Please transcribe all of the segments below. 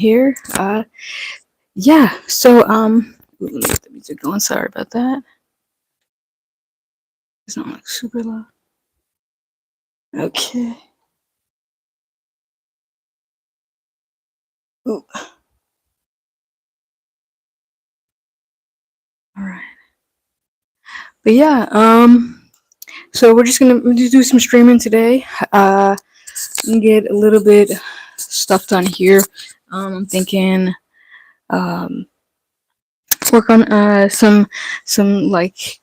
here. Yeah. So let me get the music going. Sorry about that. It's not like super loud. Okay. Ooh. All right. But yeah. So we're just gonna do some streaming today. And get a little bit stuff done here. I'm thinking work on some like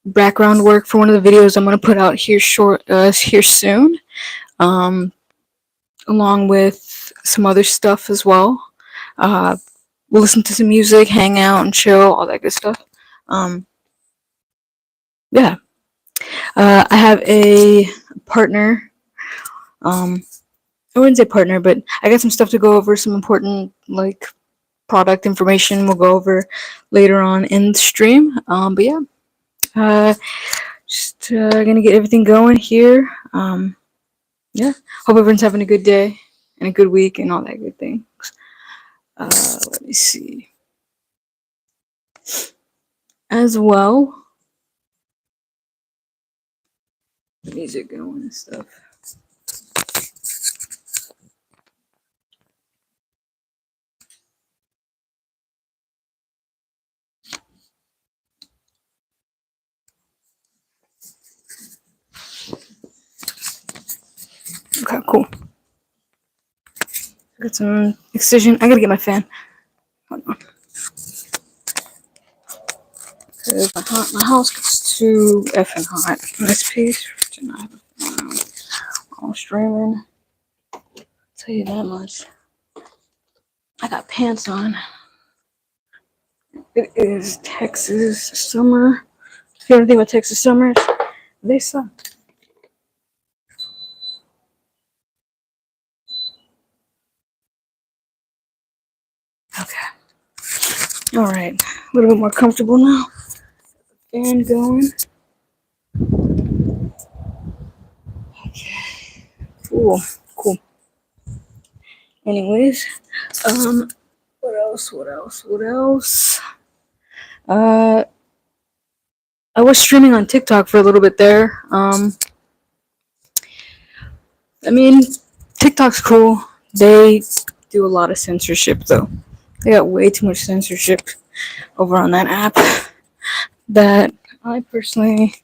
background work for one of the videos I'm gonna put out here here soon. Um, along with some other stuff as well. Uh, we'll listen to some music, hang out, and chill, all that good stuff. Um, yeah, I have a partner. I wouldn't say partner, but I got some stuff to go over, some important like product information we'll go over later on in the stream. But yeah, uh, just gonna get everything going here. Yeah, hope everyone's having a good day and a good week and all that good things. Let me see. As well, the music going and stuff. Okay, cool. Got some excision. I gotta get my fan. Hold on. Because my house gets too effing hot in this piece. Do not have a fan. I'm streaming. I'll tell you that much. I got pants on. It is Texas summer. If you ever think about Texas summers, they suck. Okay. All right. A little bit more comfortable now. Fan going. Okay. Cool. Cool. Anyways, what else? What else? What else? Uh, I was streaming on TikTok for a little bit there. I mean, TikTok's cool. They do a lot of censorship though. They got way too much censorship over on that app that I personally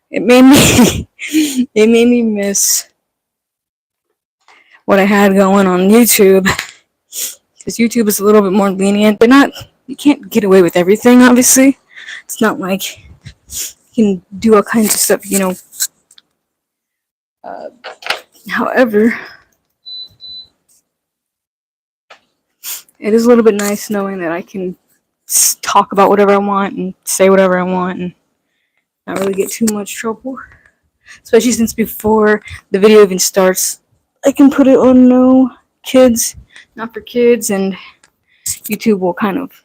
it made me it made me miss what I had going on YouTube because YouTube is a little bit more lenient. They're not you can't get away with everything obviously. It's not like you can do all kinds of stuff, you know. However, it is a little bit nice knowing that I can talk about whatever I want and say whatever I want and not really get too much trouble. Especially since before the video even starts, I can put it on no kids, not for kids, and YouTube will kind of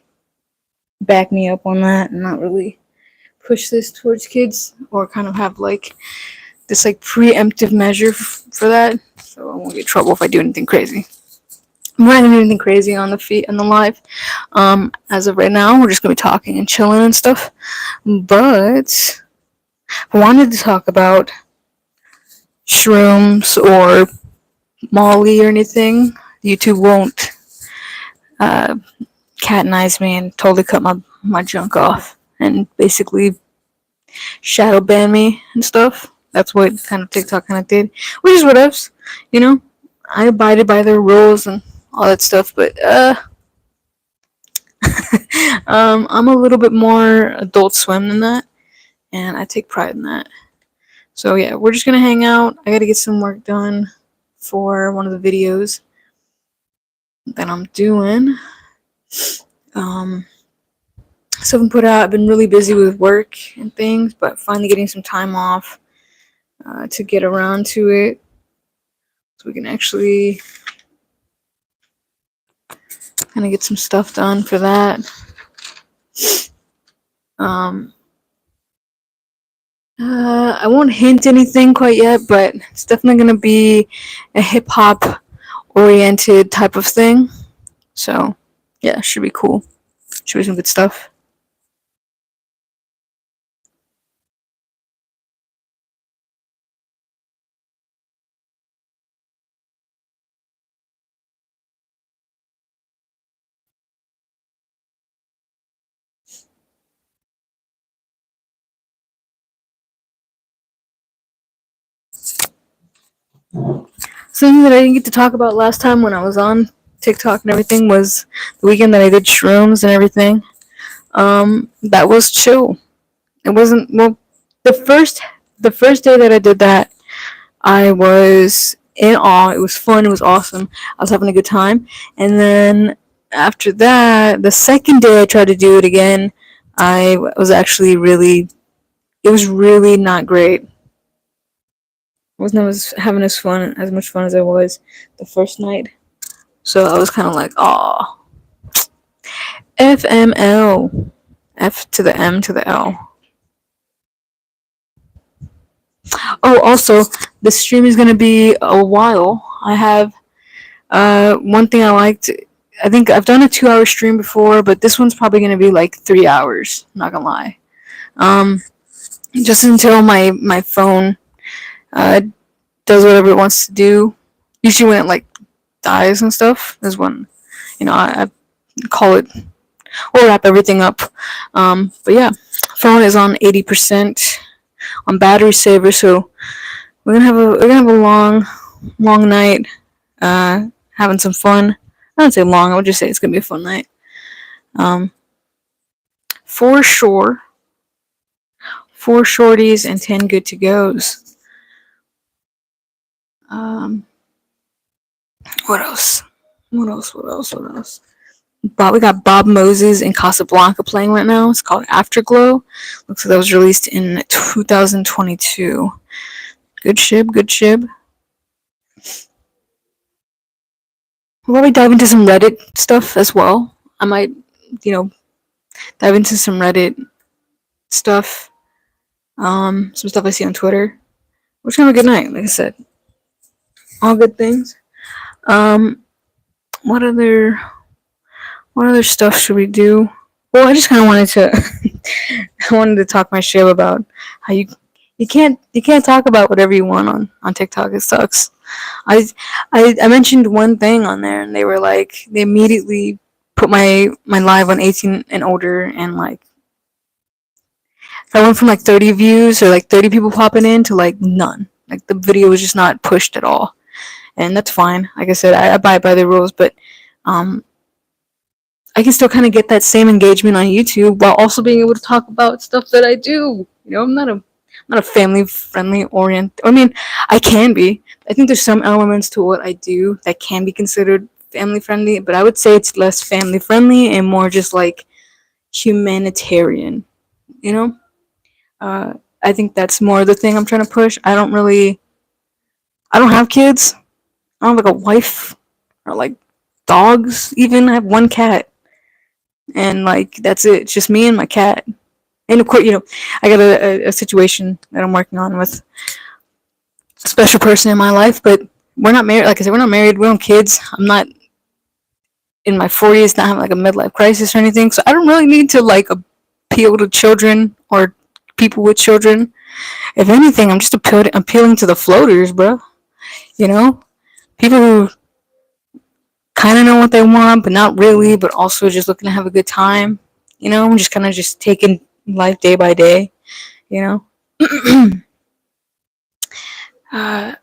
back me up on that and not really push this towards kids or kind of have like this like preemptive measure for that. So I won't get in trouble if I do anything crazy. I'm not gonna do anything crazy on the feed and the live. As of right now, we're just gonna be talking and chilling and stuff. But I wanted to talk about shrooms or Molly or anything. YouTube won't catenize me and totally cut my junk off and basically shadow ban me and stuff. That's what kind of TikTok kind of did, which is what else, you know. I abided by their rules and all that stuff, but I'm a little bit more Adult Swim than that, and I take pride in that. So yeah, we're just gonna hang out. I gotta get some work done for one of the videos that I'm doing. So I've put out. I've been really busy with work and things, but finally getting some time off to get around to it, so we can actually kind of get some stuff done for that. I won't hint anything quite yet, but it's definitely gonna be a hip hop oriented type of thing. So yeah, should be cool. Should be some good stuff. Something that I didn't get to talk about last time when I was on TikTok and everything was the weekend that I did shrooms and everything. That was chill. It wasn't well. The first the first day that I did that, I was in awe. It was fun. It was awesome. I was having a good time. And then after that, the second day I tried to do it again, I was actually really. It was really not great. I wasn't as having as much fun as I was the first night. So I was kind of like, oh, FML, F to the M to the L. Oh, also, the stream is gonna be a while. I have one thing I liked. I think I've done a 2 hour stream before, but this one's probably gonna be like 3 hours. Not gonna lie. Um, just until my phone uh does whatever it wants to do. Usually when it like dies and stuff is when I call it. We'll wrap everything up. But yeah, phone is on 80% on battery saver, so we're gonna have a long night, having some fun. I don't say long. I would just say it's gonna be a fun night. Um, for sure, 4 shorties and 10 good to goes. Um, what else? What else? What else? What else? We got Bob Moses and Casablanca playing right now. It's called Afterglow. Looks like that was released in 2022. Good shib, good shib. We'll probably dive into some Reddit stuff as well. I might, you know, dive into some Reddit stuff. Some stuff I see on Twitter. We're just gonna have a good night, like I said. All good things. Um, what other stuff should we do? Well, I just kind of wanted to I wanted to talk my shit about how you can't talk about whatever you want on TikTok. It sucks. I I mentioned one thing on there, and they were like, they immediately put my live on 18 and older, and like I went from like 30 views or like 30 people popping in to like none. Like the video was just not pushed at all, and that's fine. Like I said, I abide by the rules, but um, I can still kind of get that same engagement on YouTube while also being able to talk about stuff that I do. I'm not a family friendly orient. I mean, I can be. I think there's some elements to what I do that can be considered family friendly, but I would say it's less family friendly and more just like humanitarian. You know, uh, I think that's more the thing I'm trying to push. I don't have kids. I don't have like a wife or like dogs. Even I have one cat, and like that's it. It's just me and my cat. And of course, I got a situation that I'm working on with a special person in my life, but we're not married. Like I said, we're not married. We don't have kids. I'm not in my 40s, not having like a midlife crisis or anything. So I don't really need to like appeal to children or people with children. If anything, I'm just appealing to the floaters, bro. You know, people who kind of know what they want, but not really, but also just looking to have a good time. I'm just kind of just taking life day by day. You know, uh,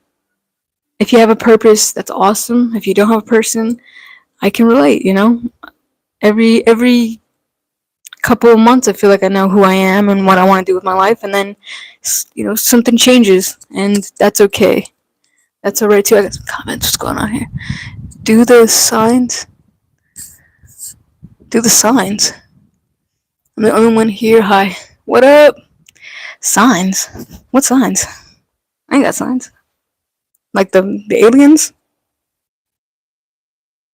if you have a purpose, that's awesome. If you don't have a person, I can relate. Every couple of months, I feel like I know who I am and what I want to do with my life, and then something changes, and that's okay. That's alright too. I got some comments. What's going on here? Do the signs. Do the signs. I'm the only one here. Hi. What up? Signs. What signs? I ain't got signs. Like the aliens.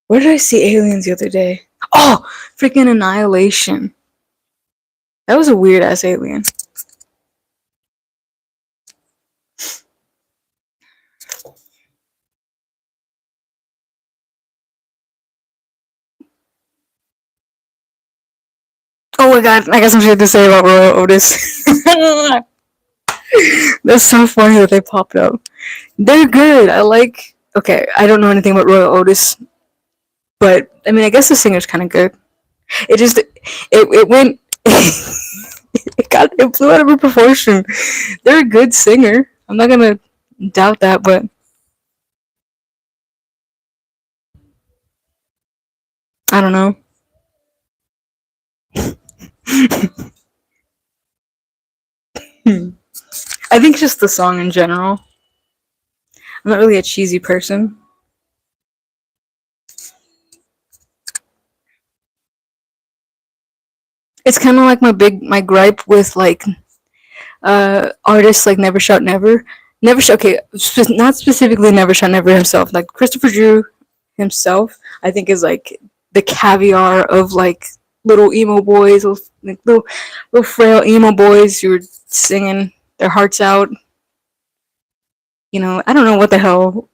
Where did I see aliens the other day? Oh, freaking Annihilation. That was a weird ass alien. Oh my god, I got some shit to say about Royal Otis. That's so funny that they popped up. They're good. I like. Okay, I don't know anything about Royal Otis, but I mean, I guess the singer's kind of good. It went. It flew out of proportion. They're a good singer. I'm not gonna doubt that, but I don't know. I think just the song in general. I'm not really a cheesy person. It's kind of like my gripe with like artists like Never Shout Never. Never Shout, okay, not specifically Never Shout Never himself. Like Christopher Drew himself, I think is like the caviar of like little emo boys, like little frail emo boys who are singing their hearts out. You know, I don't know what the hell.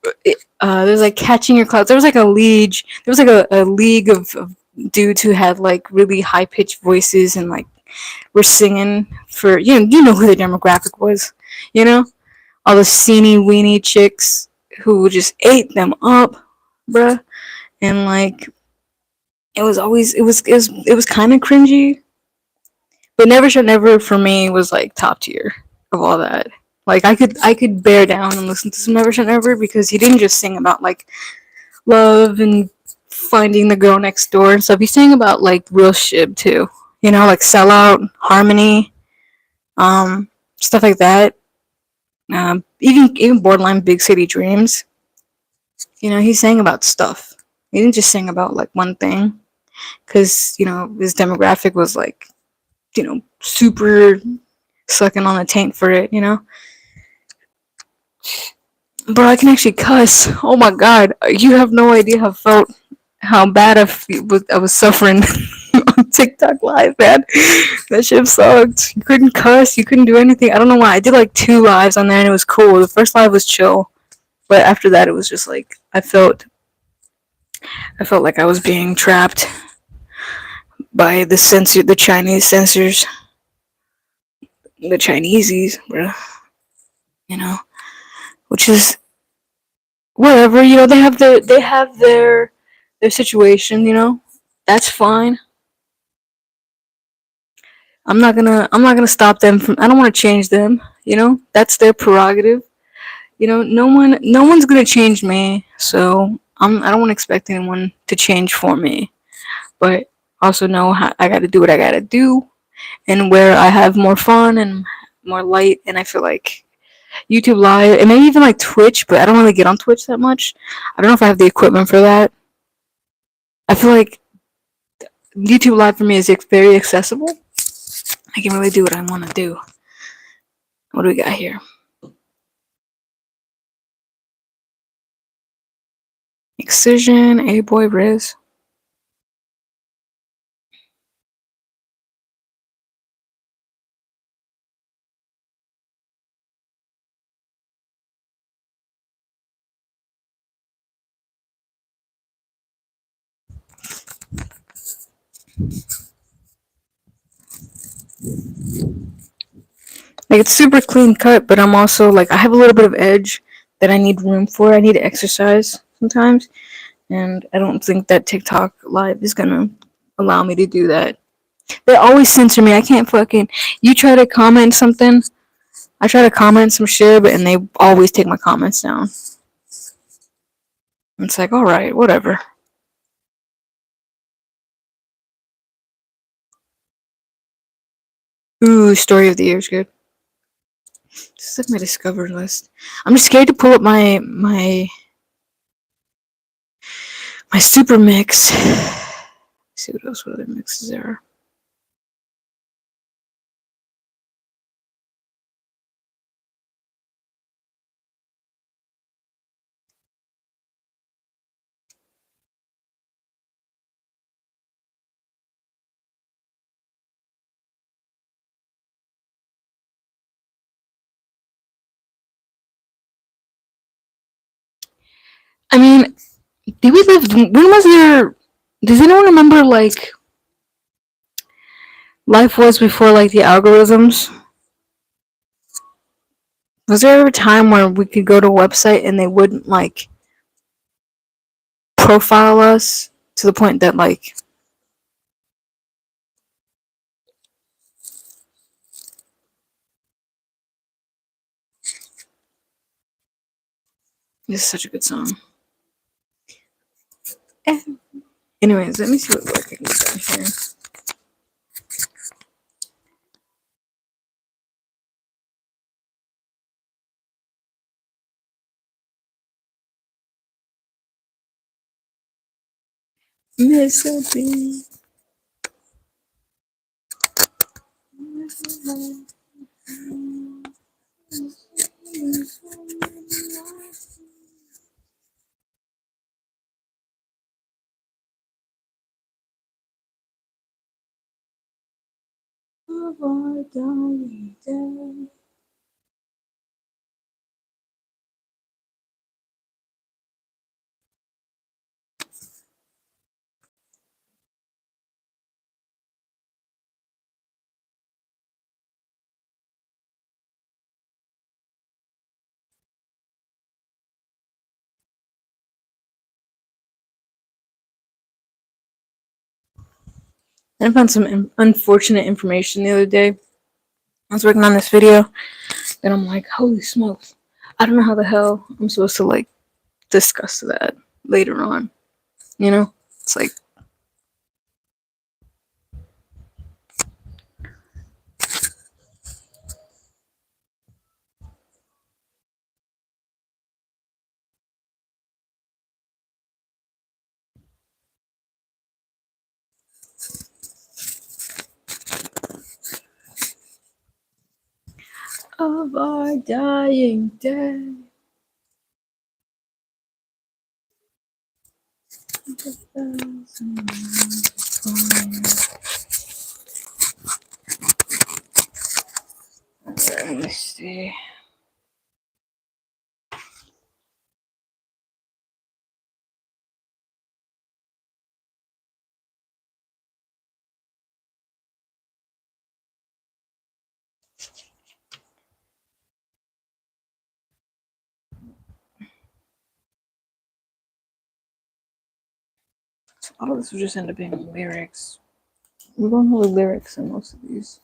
There's like Catching Your Clouds. There was like a league. There was like a league of dudes who had like really high pitched voices and like were singing for you know who the demographic was. You know, all the sceeny weenie chicks who just ate them up, bruh. And like it was kind of cringy, but Never Should Never for me was like top tier of all that. Like I could bear down and listen to some Never Should Never because he didn't just sing about like love and finding the girl next door and stuff. He sang about like real shit too. You know, like Sellout, Harmony, stuff like that. Even borderline Big City Dreams. You know, he sang about stuff. He didn't just sing about like one thing, because his demographic was like super sucking on the taint for it. Bro, I can actually cuss. Oh my god, you have no idea how bad I was suffering on TikTok live, man. That shit sucked. You couldn't cuss, you couldn't do anything. I don't know why. I did like 2 lives on there and it was cool. The first live was chill, but after that it was just like I felt like I was being trapped by the Chinese censors, the Chineses, bro. You know, which is whatever. They have their situation. That's fine. I'm not gonna stop them from. I don't want to change them. That's their prerogative. No one's gonna change me. So I don't want to expect anyone to change for me. But also know how I got to do what I got to do, and where I have more fun and more light. And I feel like YouTube Live and maybe even like Twitch, but I don't really get on Twitch that much. I don't know if I have the equipment for that. I feel like YouTube Live for me is very accessible. I can really do what I want to do. What do we got here? Excision, A-Boy, Riz. Like it's super clean cut, but I'm also like I have a little bit of edge that I need room for. I need to exercise sometimes, and I don't think that TikTok Live is gonna allow me to do that. They always censor me. I can't fucking. You try to comment something, I try to comment some shit, and they always take my comments down. It's like, all right, whatever. Ooh, story of the year is good. This is like my discovered list. I'm just scared to pull up my super mix. Let's see what other mixes there are. I mean, did we live? When was there? Does anyone remember like life was before like the algorithms. Was there ever a time where we could go to a website and they wouldn't like profile us to the point that like this is such a good song. Anyways, let me see what work I can get done here. Mississippi. I found some unfortunate information the other day. I was working on this video, and I'm like, holy smokes. I don't know how the hell I'm supposed to, like, discuss that later on. You know? It's like, of our dying day. Let me see. All of this will just end up being lyrics. We don't have lyrics in most of these.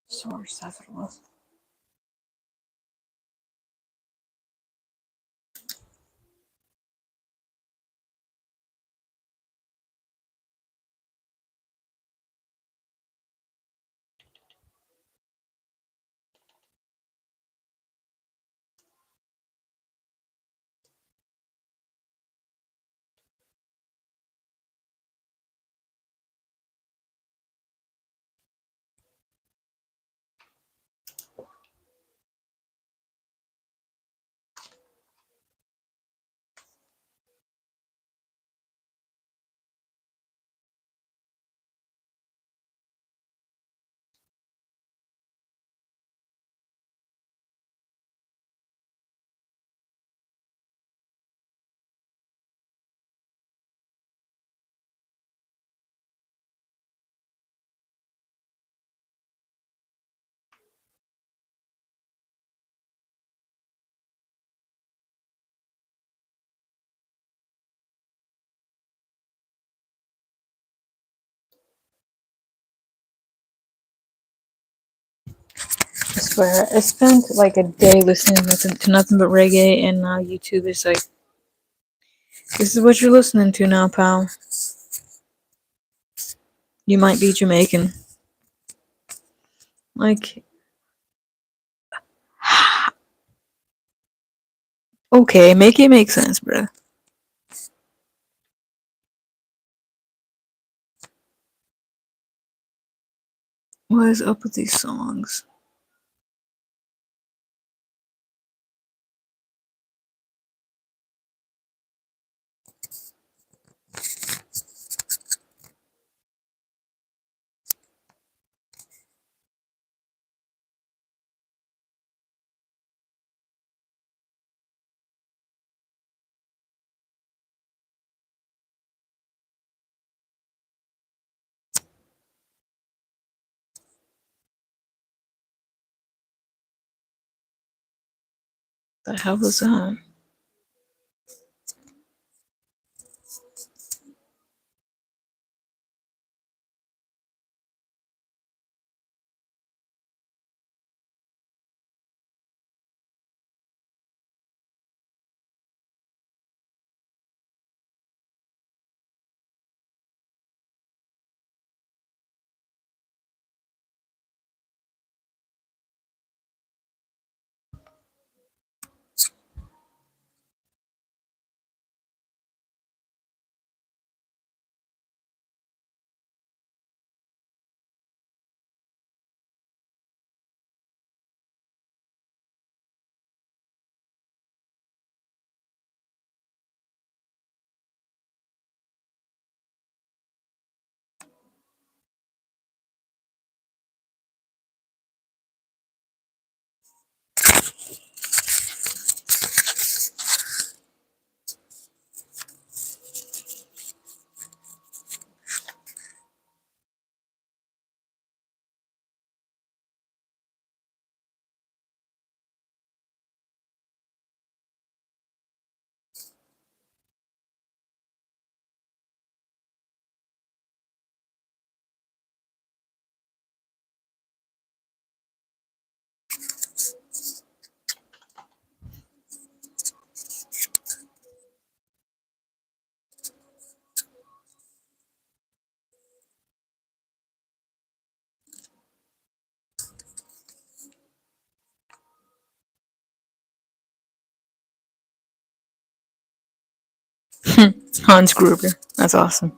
Source, that's what it was. swear, I spent like a day listening to nothing but reggae, and now YouTube is like, this is what you're listening to now, pal. You might be Jamaican. Like, okay, make it make sense, bruh. What is up with these songs? The hell was that? Hans Gruber. That's awesome.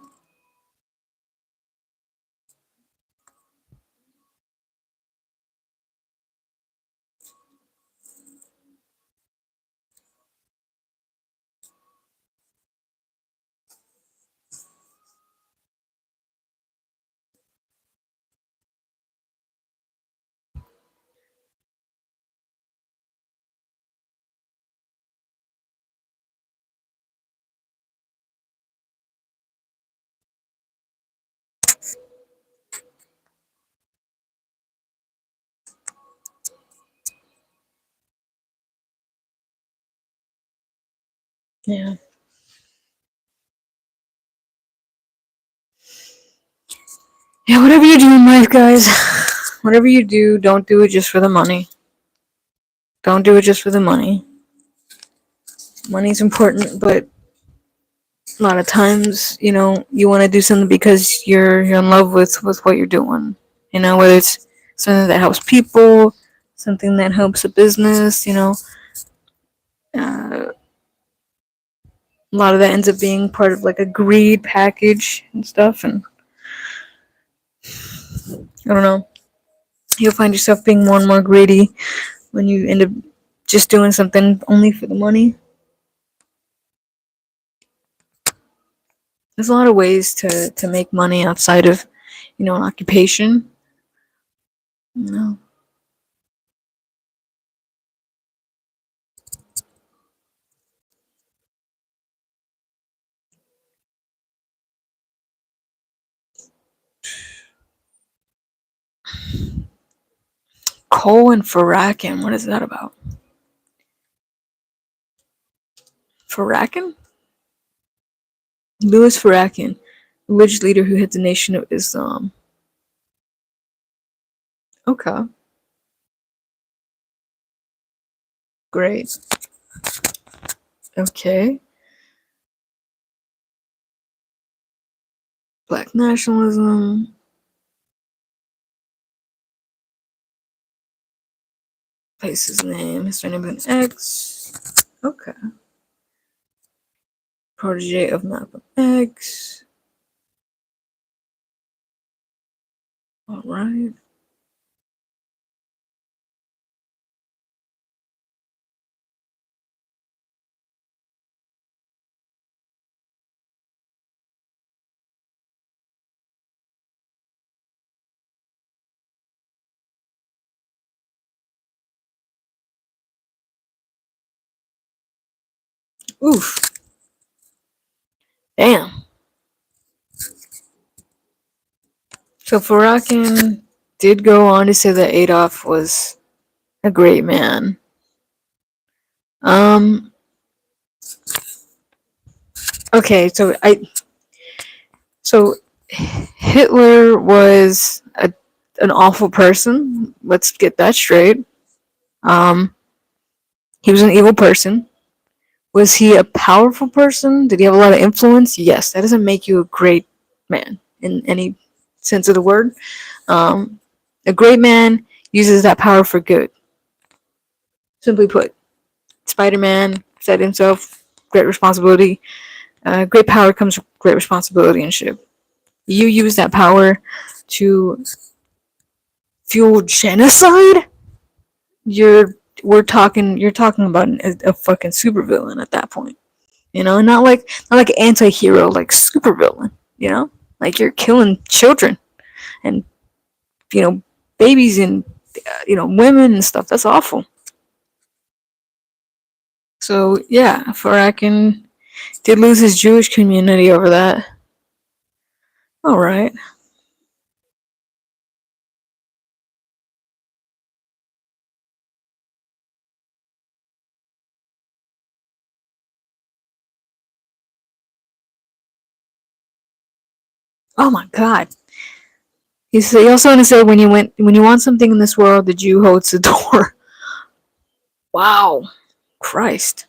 Yeah. Yeah, whatever you do in life, guys, whatever you do, don't do it just for the money. Don't do it just for the money. Money's important, but a lot of times, you want to do something because you're in love with what you're doing. Whether it's something that helps people, something that helps a business. A lot of that ends up being part of like a greed package and stuff, and I don't know. You'll find yourself being more and more greedy when you end up just doing something only for the money. There's a lot of ways to make money outside of, an occupation. You know. Coal and Farrakhan, what is that about? Farrakhan? Louis Farrakhan, religious leader who hid the Nation of Islam. Okay. Great. Okay. Black nationalism. Place his name. His name with an X. Okay. Protege of Malcolm X. All right. Oof. Damn. So Farakin did go on to say that Adolf was a great man. Um. Okay. So Hitler was an awful person. Let's get that straight. Um. He was an evil person. Was he a powerful person? Did he have a lot of influence? Yes. That doesn't make you a great man in any sense of the word. Um, a great man uses that power for good. Simply put, Spider-Man said himself, great responsibility. Great power comes with great responsibility and shit. You use that power to fuel genocide. You're you're talking about a fucking supervillain at that point. You know, not like an anti-hero, like supervillain. You know, like you're killing children and you know babies and women and stuff. That's awful. So yeah, Farakin did lose his Jewish community over that. All right. Oh my God. He also want to say when you want something in this world, the Jew holds the door. Wow, Christ.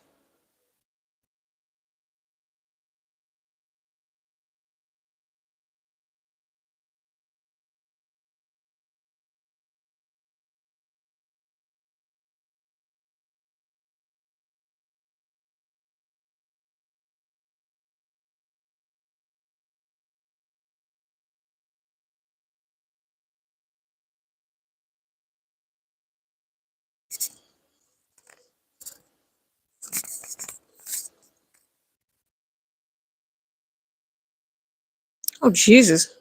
Oh Jesus.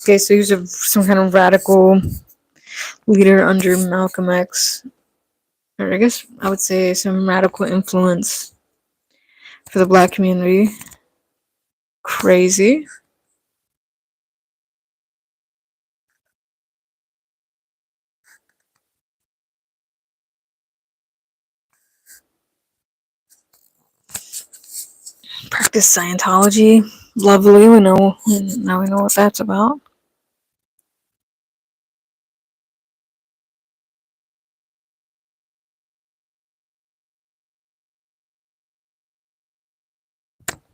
Okay, so he was some kind of radical leader under Malcolm X, or I guess I would say some radical influence for the black community. Crazy. Practice Scientology. Lovely. We know now we know what that's about.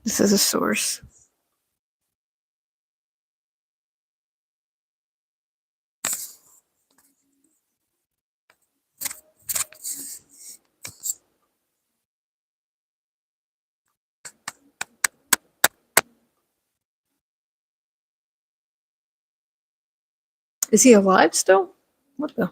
This is a source. Is he alive still? What the?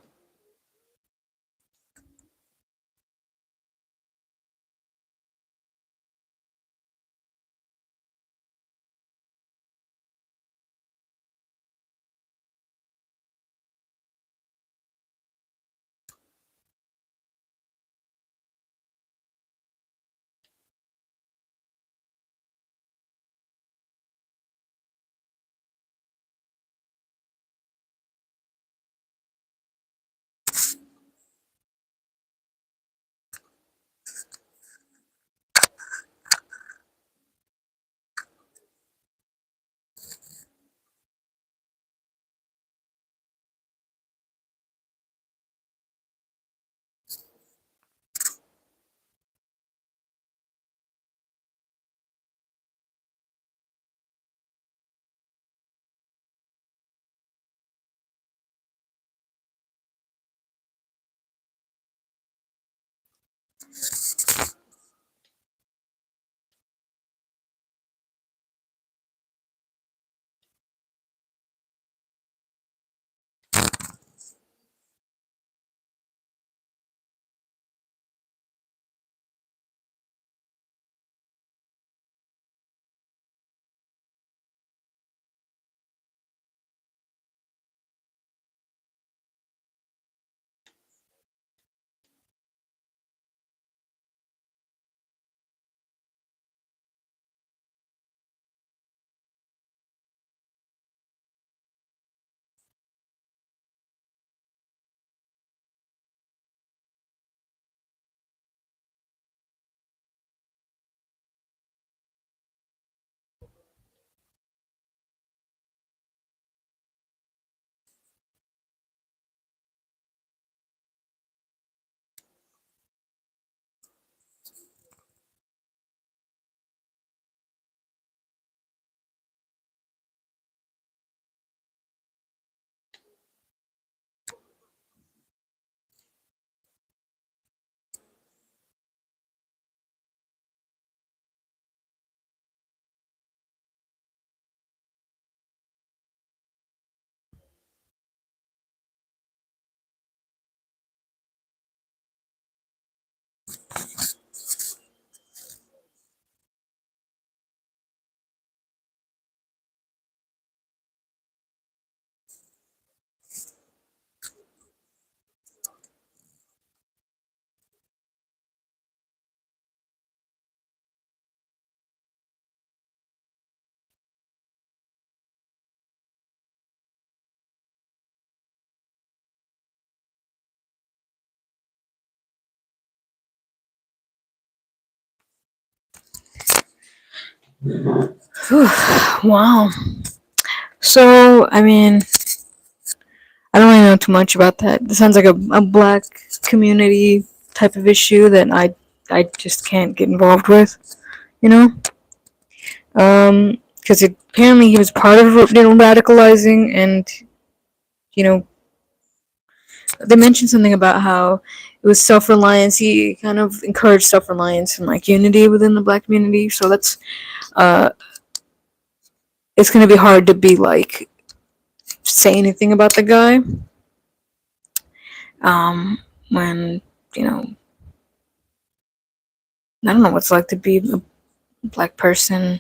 Wow. So, I mean, I don't really know too much about that. It sounds like a black community type of issue that I just can't get involved with, you know? Because apparently he was part of radicalizing, and you know, they mentioned something about how it was self-reliance. He kind of encouraged self-reliance and like unity within the black community. So that's uh, it's gonna be hard to be like say anything about the guy. When you know, I don't know what it's like to be a black person,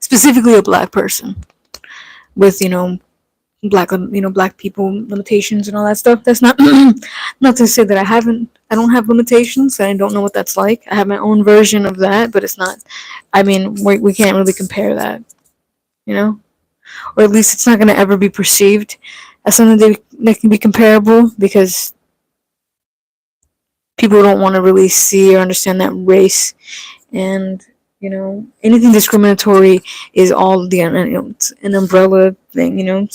specifically a black person with black people limitations and all that stuff. That's not not to say that I don't have limitations and I don't know what that's like. I have my own version of that, but it's not. I mean, we can't really compare that, you know, or at least it's not going to ever be perceived as something that can be comparable because people don't want to really see or understand that race and anything discriminatory is all it's an umbrella thing.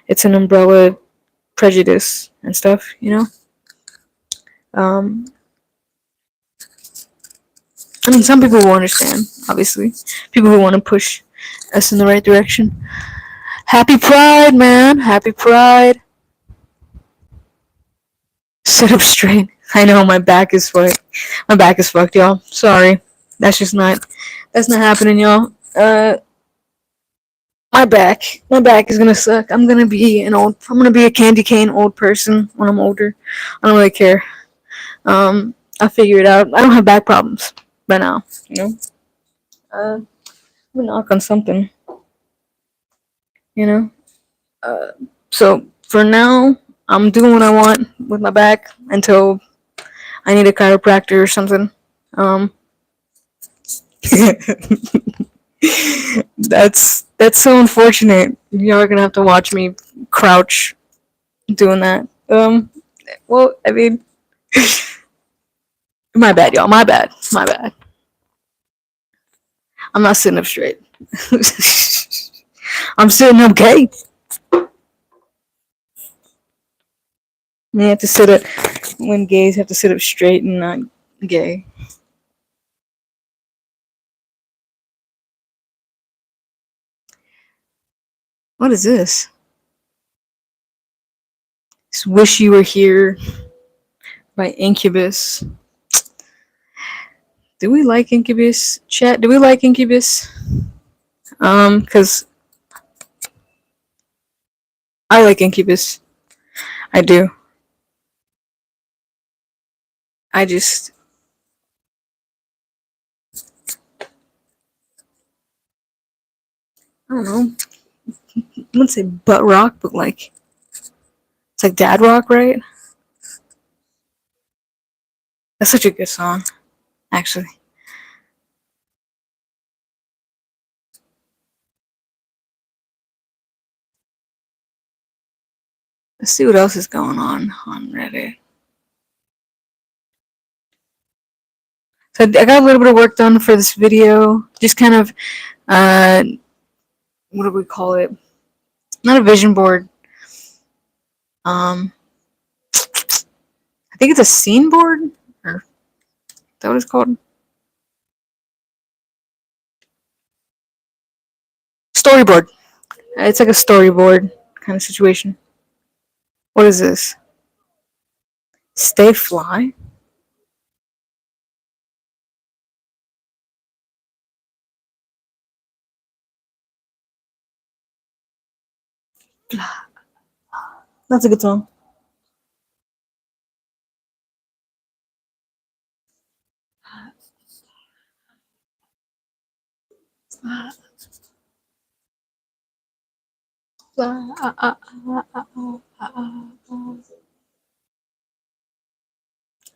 It's an umbrella prejudice and stuff. Um, I mean, some people will understand, obviously. People who want to push us in the right direction. Happy Pride, man! Happy Pride! Sit up straight. I know my back is fucked. My back is fucked, y'all. Sorry. That's just not. That's not happening, y'all. My back is gonna suck. I'm gonna be a candy cane old person when I'm older. I don't really care. I'll figure it out. I don't have back problems by now, I'm gonna knock on something, you know? So for now, I'm doing what I want with my back until I need a chiropractor or something. Um, that's so unfortunate. Y'all are gonna have to watch me crouch doing that. Well, I mean, my bad, y'all. My bad. My bad. I'm not sitting up straight. I'm sitting up gay. You have to sit up when gays have to sit up straight and not gay. What is this? Just wish you were here by Incubus. Do we like Incubus? Chat, do we like Incubus? Cause I like Incubus. I do. I just I don't know. I wouldn't say butt rock, but like it's like dad rock, right? That's such a good song, actually. Let's see what else is going on Reddit. So I got a little bit of work done for this video. Just kind of uh, what do we call it? Not a vision board. I think it's a scene board. Or that what it's called? Storyboard. It's like a storyboard kind of situation. What is this? Stay fly? That's a good song.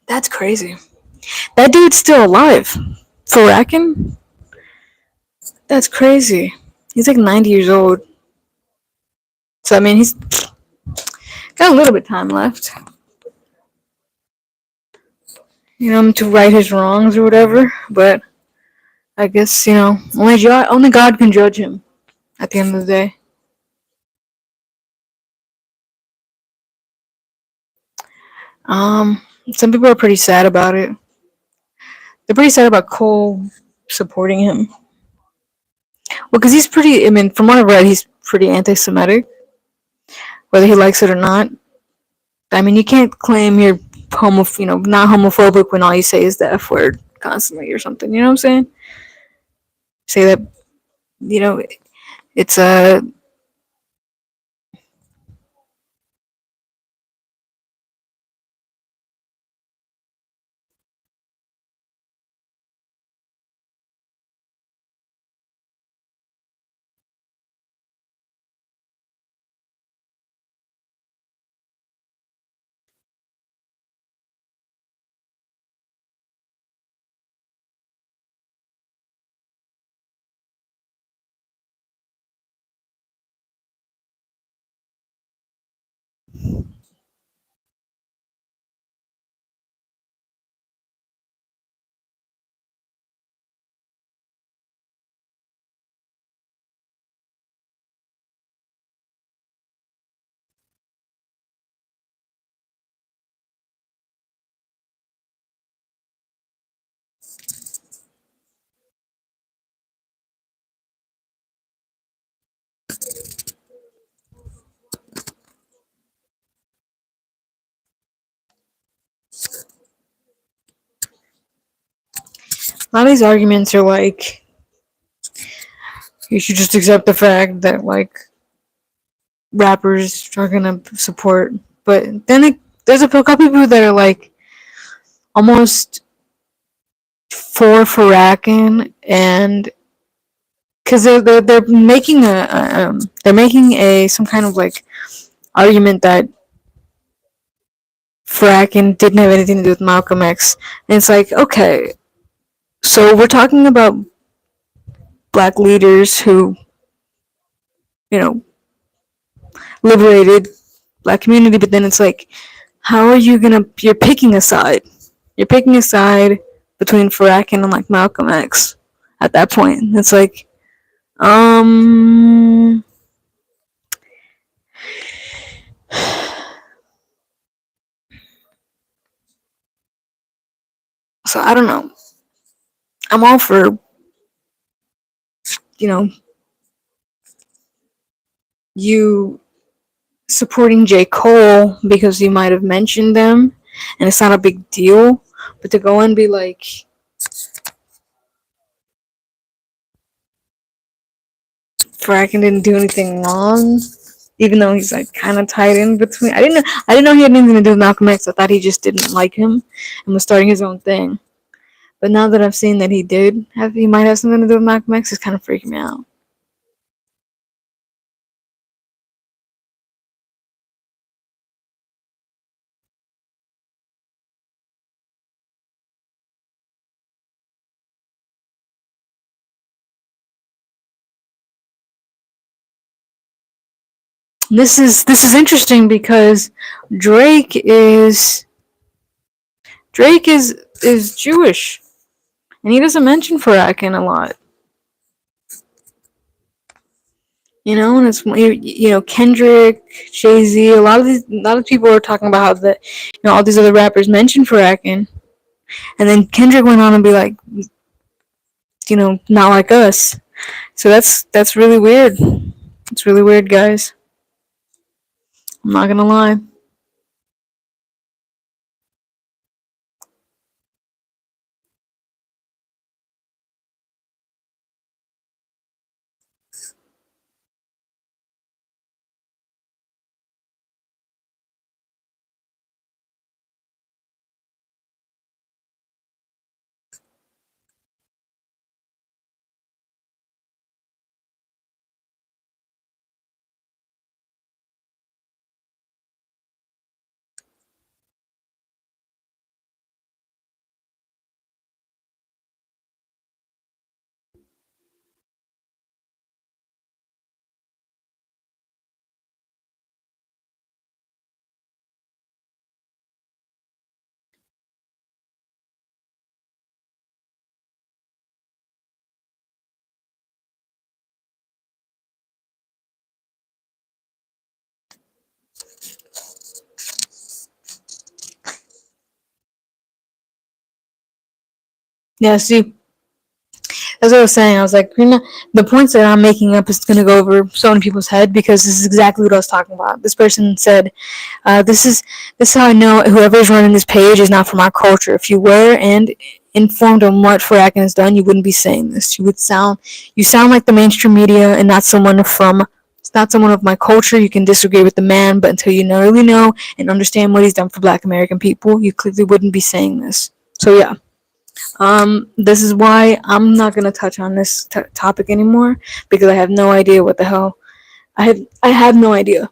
That's crazy. That dude's still alive. Farakin? That's crazy. He's like 90 years old. So, I mean, he's got a little bit of time left. You know, to right his wrongs or whatever. But I guess, you know, only God can judge him at the end of the day. Some people are pretty sad about it. They're pretty sad about Cole supporting him. Well, because he's pretty, I mean, from what I've read, he's pretty anti Semitic, whether he likes it or not. I mean, you can't claim you're not homophobic when all you say is the F word constantly or something. You know what I'm saying? Say that, you know, it's a. A lot of these arguments are like, you should just accept the fact that, like, rappers are gonna support. But then there's a couple people that are like almost for Farrakhan, and because they're making some kind of like argument that Farrakhan didn't have anything to do with Malcolm X, and it's like, okay, so we're talking about black leaders who, you know, liberated black community, but then it's like, how are you gonna? You're picking a side. You're picking a side between Farrakhan and like Malcolm X. At that point, it's like, um, so I don't know. I'm all for, you know, you supporting J. Cole because you might have mentioned them and it's not a big deal, but to go and be like, Farrakhan didn't do anything wrong, even though he's like kind of tied in between. I didn't know he had anything to do with Malcolm X. I thought he just didn't like him and was starting his own thing. But now that I've seen that he might have something to do with Malcolm X, it's kind of freaking me out. This is interesting because Drake is Drake is Jewish, and he doesn't mention Farrakhan a lot. You know, and it's, you know, Kendrick, Jay Z. A lot of people are talking about how all these other rappers mention Farrakhan, And then Kendrick went on and be like, not like us. So that's really weird. It's really weird, guys. I'm not gonna lie. Yeah, see, that's what I was saying. I was like, the points that I'm making up is going to go over so many people's head because this is exactly what I was talking about. This person said, "This is how I know whoever is running this page is not from our culture. If you were and informed on what fracking has done, you wouldn't be saying this. You sound like the mainstream media and not someone from." It's not someone of my culture. You can disagree with the man, but until you really know and understand what he's done for Black American people, you clearly wouldn't be saying this. So yeah, this is why I'm not gonna touch on this topic anymore because I have no idea what the hell. I have no idea.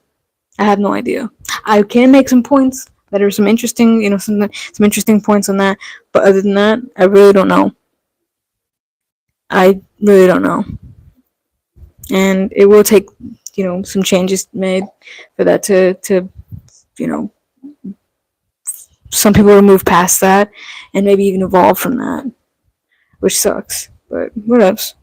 I have no idea. I can make some points that are some interesting, some interesting points on that. But other than that, I really don't know. I really don't know, and it will take, some changes made for that to you know, some people will move past that and maybe even evolve from that, which sucks. But what else,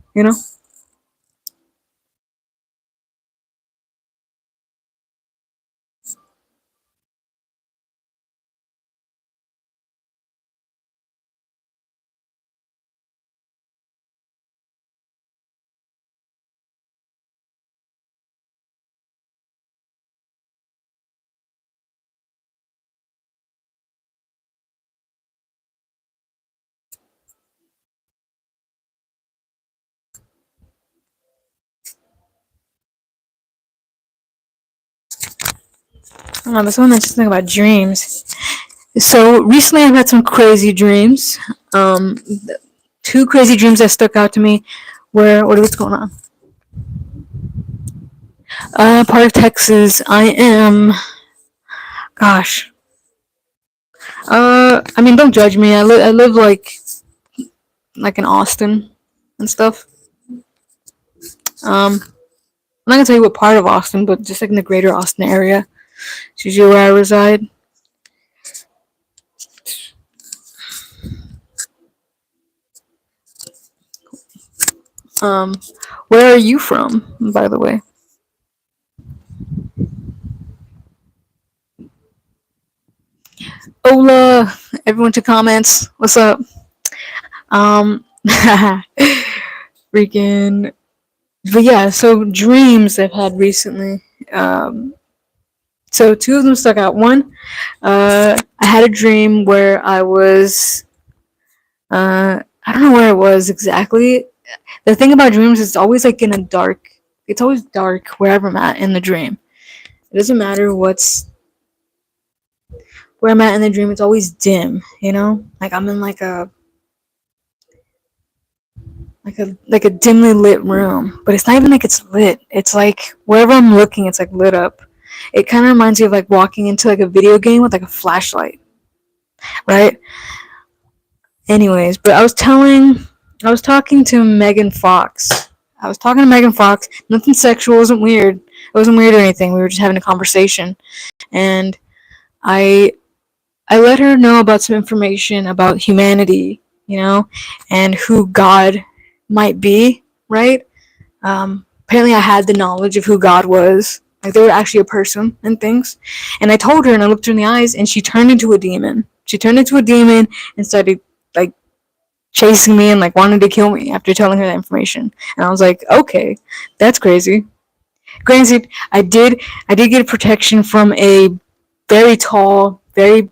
There's one that's just think about dreams. So recently, I've had some crazy dreams. Um, Two crazy dreams that stuck out to me. What's going on? Part of Texas. I am. Gosh. I mean, don't judge me. I live like in Austin and stuff. I'm not gonna tell you what part of Austin, but just like in the greater Austin area. It's usually where I reside. Um, where are you from, by the way? Hola, everyone to comments. What's up? Freaking. But yeah, so dreams I've had recently. So two of them stuck out. One, I had a dream where I don't know where it was exactly. The thing about dreams is it's always like in a dark. It's always dark wherever I'm at in the dream. It doesn't matter where I'm at in the dream. It's always dim. Like I'm in like a dimly lit room, but it's not even like it's lit. It's like wherever I'm looking, it's like lit up. It kind of reminds me of like walking into like a video game with like a flashlight, right? Anyways, but I was talking to Megan Fox. I was talking to Megan Fox. Nothing sexual. It wasn't weird. It wasn't weird or anything. We were just having a conversation, and I I let her know about some information about humanity, and who God might be. Right? Apparently, I had the knowledge of who God was. Like they were actually a person and things. And I told her, and I looked her in the eyes, and she turned into a demon. She turned into a demon and started like chasing me and like wanted to kill me after telling her that information. And I was like, okay, that's crazy. Granted, I did get protection from a very tall, very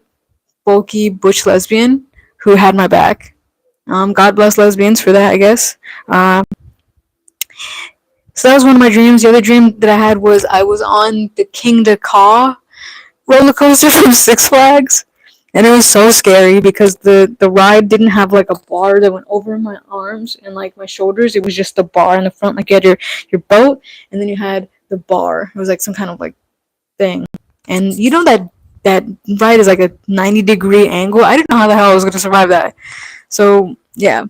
bulky butch lesbian who had my back. God bless lesbians for that, I guess. So that was one of my dreams. The other dream that I had was I was on the King Caw roller coaster from Six Flags, and it was so scary because the ride didn't have like a bar that went over my arms and like my shoulders. It was just the bar in the front. Like you had your boat, and then you had the bar. It was like some kind of like thing, and you know that ride is like a 90-degree angle. I didn't know how the hell I was gonna survive that. So yeah,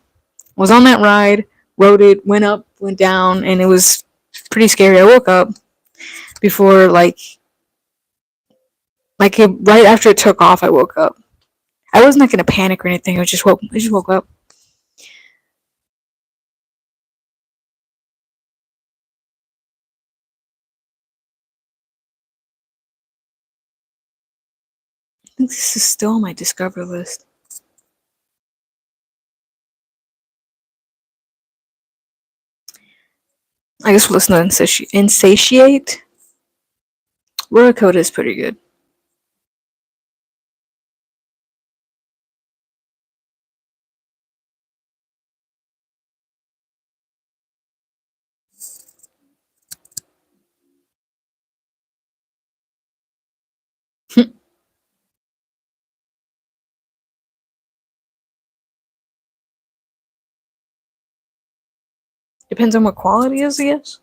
was on that ride, rode it, went up, went down, and it was pretty scary. I woke up before right after it took off. I woke up. I wasn't like in a panic or anything. I just woke up. I think this is still on my discover list. I guess we'll listen to Insatiate. Royal Code is pretty good. Depends on what quality is, I guess.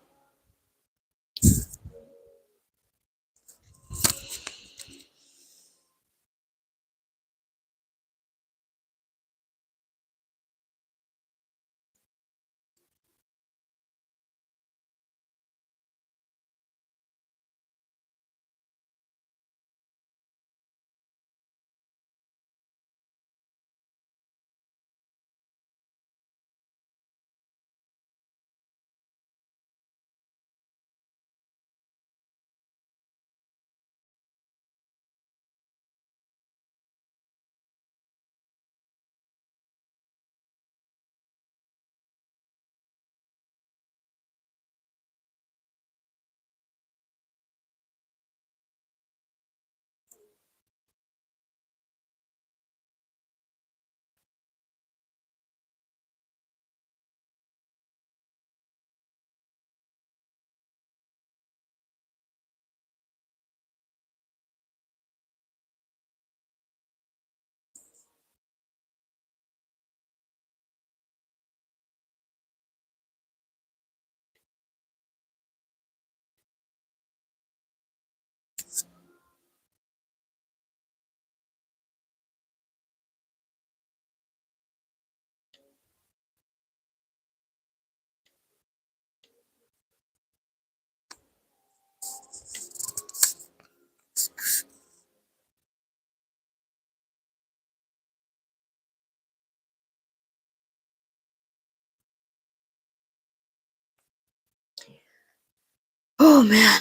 Oh man.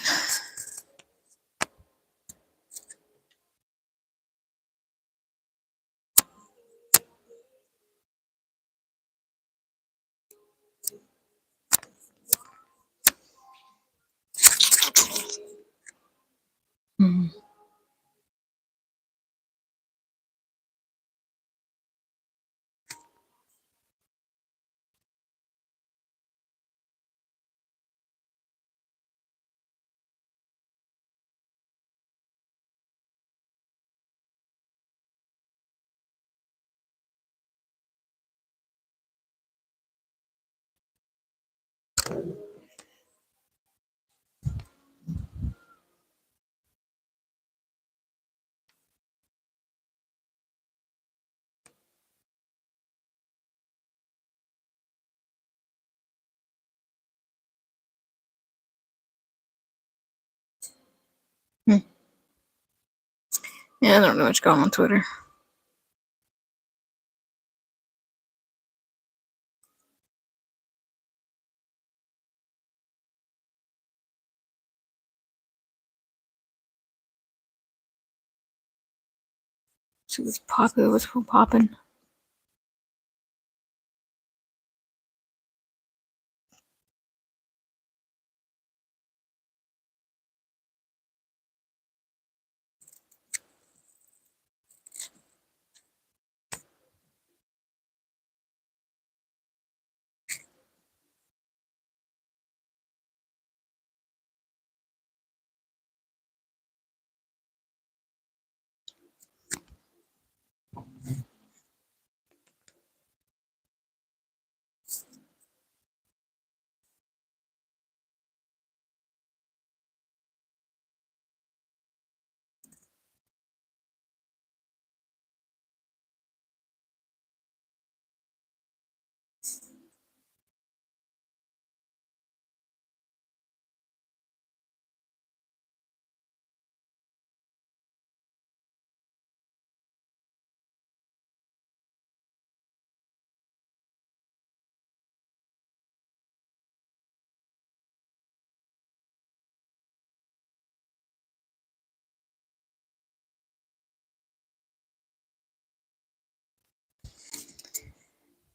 Hmm. Hmm. Yeah, I don't know what's going on Twitter. See what's popular, what's popping.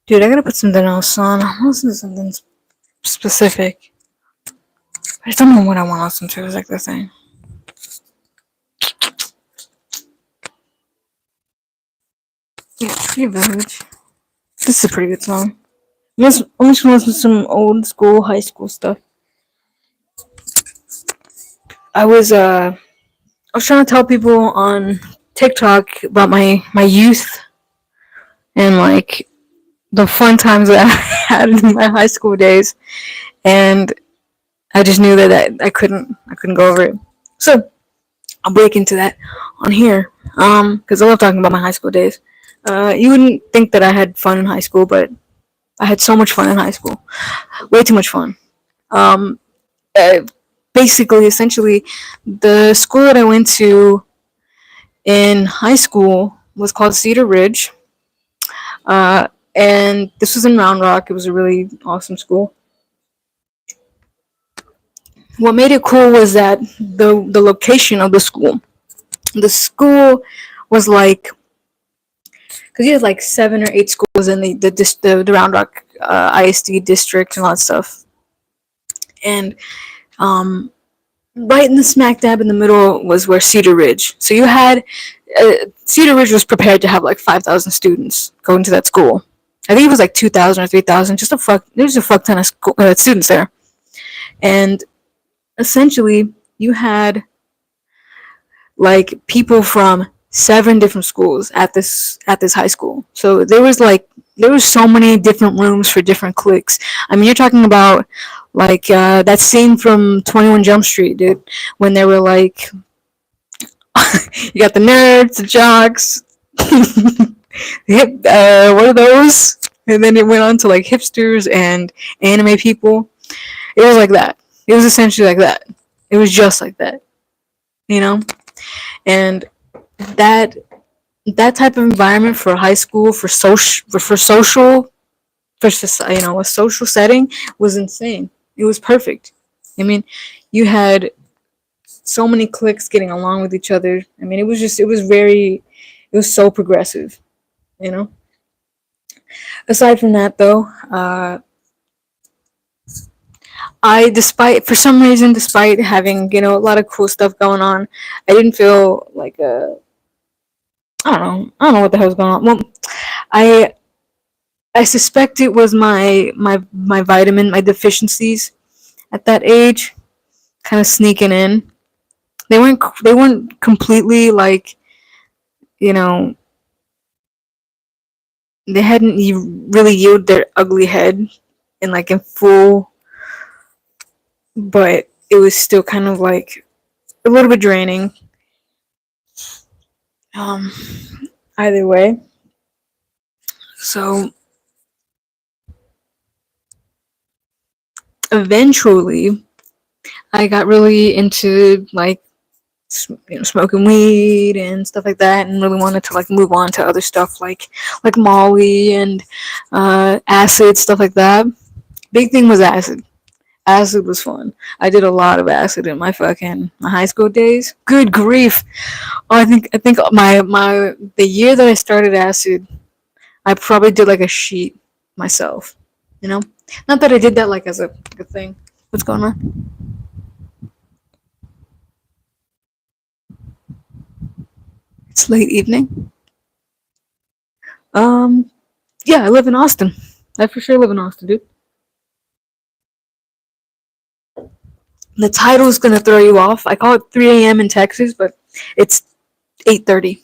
Dude, I gotta put something else on. I'm listening to something specific. I just don't know what I want to listen to. It's like the thing. Yeah, Tree Village. This is a pretty good song. I'm just gonna listen to some old school, high school stuff. I was trying to tell people on TikTok about my youth and like the fun times that I had in my high school days, and I just knew that I couldn't go over it. So I'll break into that on here, because I love talking about my high school days. You wouldn't think that I had fun in high school, but I had so much fun in high school, way too much fun. Um, uh, Basically, essentially, the school that I went to in high school was called Cedar Ridge, uh, and this was in Round Rock. It was a really awesome school. What made it cool was that the location of the school. The school was like, because you had like 7 or 8 schools in the Round Rock ISD district and all that stuff, and um, right in the smack dab in the middle was where Cedar Ridge. So you had Cedar Ridge was prepared to have like 5,000 students going to that school. I think it was like 2,000 or 3,000. Just a fuck. There's a fuck ton of students there, and essentially you had like people from 7 different schools at this high school. So there was so many different rooms for different cliques. I mean, you're talking about like that scene from 21 Jump Street, dude, when they were like, you got the nerds, the jocks, what are those? And then it went on to like hipsters and anime people. It was like that. It was essentially like that. It was just like that, you know. And that that type of environment for high school, for social, a social setting was insane. It was perfect. I mean, you had so many cliques getting along with each other. I mean, it was so progressive. You know. Aside from that, though, for some reason, despite having a lot of cool stuff going on, I didn't feel like I don't know what the hell's going on. Well, I I suspect it was my vitamin, my deficiencies at that age, kind of sneaking in. They weren't completely like, you know they hadn't really yielded their ugly head in full, but it was still kind of like a little bit draining. Um, Either way, so eventually I got really into like smoking weed and stuff like that, and really wanted to like move on to other stuff like Molly and acid, stuff like that. Big thing was acid. acid was fun. I did a lot of acid in my high school days. Good grief! Oh, I think my the year that I started acid, I probably did like a sheet myself. You know, not that I did that like as a thing. What's going on? It's late evening. Um, yeah, I live in Austin. I for sure live in Austin, dude. The title is gonna throw you off. I call it 3 a.m. in Texas, but it's 8:30. You know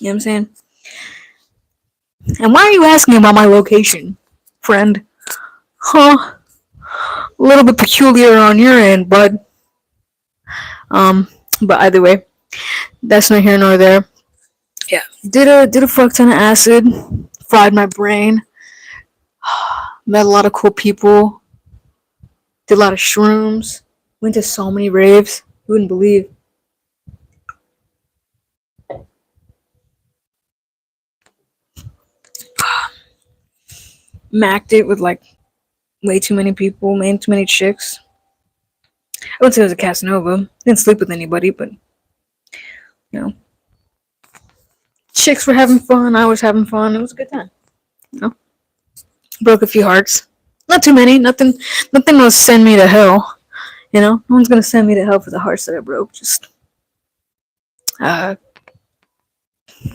what I'm saying? And why are you asking about my location, friend? Huh? A little bit peculiar on your end, bud. Um, but either way, that's not here nor there. Yeah, did a fuck ton of acid, fried my brain, met a lot of cool people, did a lot of shrooms, went to so many raves. You wouldn't believe. Macked it with like way too many people, way too many chicks. I wouldn't say it was a Casanova. Didn't sleep with anybody, but you know, chicks were having fun. I was having fun. It was a good time. You know, broke a few hearts. Not too many. Nothing. Nothing will send me to hell. You know, no one's gonna send me to hell for the hearts that I broke. Uh,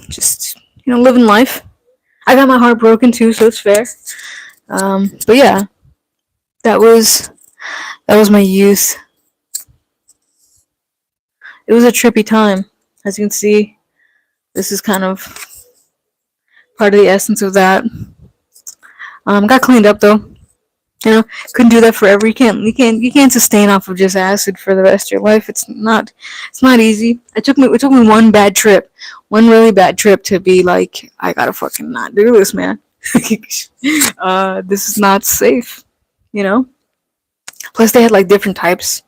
just living life. I got my heart broken too, so it's fair. But yeah, that was that was my youth. It was a trippy time, as you can see. This is kind of part of the essence of that. Got cleaned up though. Couldn't do that forever. You can't sustain off of just acid for the rest of your life. It's not easy. It took me one bad trip, one really bad trip to be like, I gotta fucking not do this, man. This is not safe. You know. Plus, they had like different types.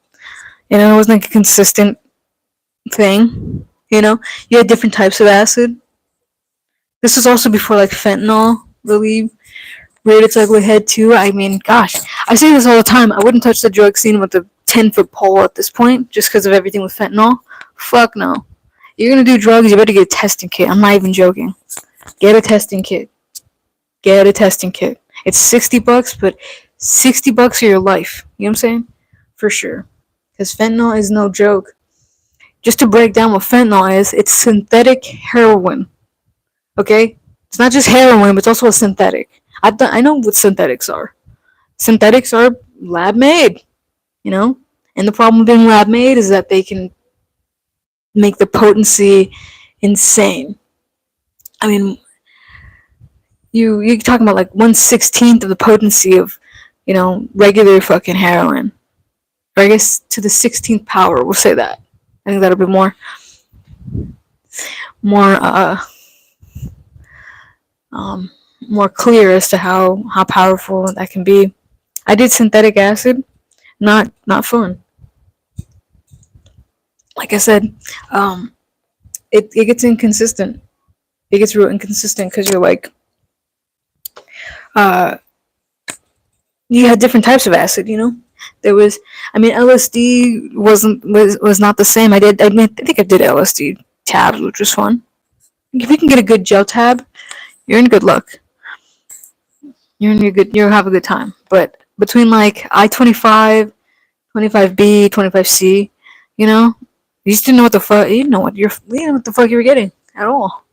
It wasn't like a consistent thing. You had different types of acid. This was also before like fentanyl really reared its ugly head too. I mean, gosh, I say this all the time. I wouldn't touch the drug scene with a 10-foot pole at this point, just because of everything with fentanyl. Fuck no. You're gonna do drugs, you better get a testing kit. I'm not even joking. Get a testing kit. Get a testing kit. It's $60, but $60 of your life. You know what I'm saying? For sure. Because fentanyl is no joke. Just to break down what fentanyl is, it's synthetic heroin. Okay? It's not just heroin, but it's also a synthetic. I know what synthetics are. Synthetics are lab made, you know? And the problem with being lab made is that they can make the potency insane. I mean, you're talking about like 1/16th of the potency of, regular fucking heroin. Or I guess to the 16th power, we'll say that. I think that'll be more um, more clear as to how powerful that can be. I did synthetic acid, not fun. Like I said, it gets inconsistent. It gets real inconsistent because you're like, uh, you had different types of acid. There was, I mean, LSD was not the same. I think I did LSD tabs, which was fun. If you can get a good gel tab, you're in good luck. You'll have a good time. But between like I-25, 25B, 25C, you know, you just didn't know what the fuck. You didn't know what the fuck you were getting at all.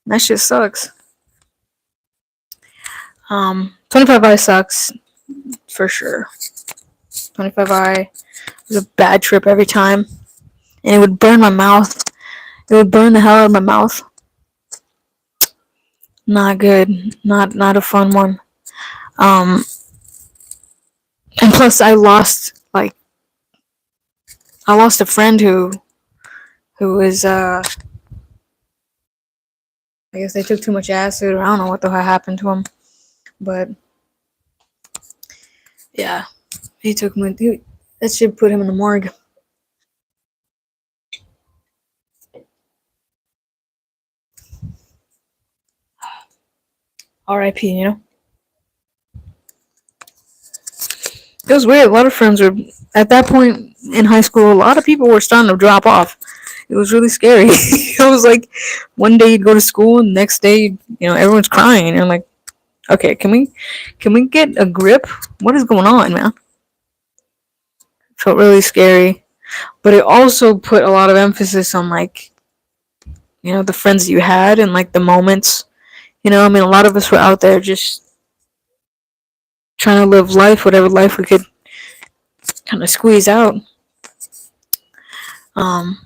That shit sucks. 25I sucks for sure. 25I was a bad trip every time, and it would burn my mouth. It would burn the hell out of my mouth. Not good. Not a fun one. Um, and plus I lost a friend who was I guess they took too much acid, or I don't know what the hell happened to him, but yeah, that shit put him in the morgue. R.I.P. It was weird. A lot of friends were at that point in high school. A lot of people were starting to drop off. It was really scary. It was like one day you'd go to school, and the next day, everyone's crying, and you're like, okay, can we get a grip? What is going on, man? Felt really scary, but it also put a lot of emphasis on like the friends that you had and like the moments. I mean, a lot of us were out there just trying to live life, whatever life we could kind of squeeze out. Um,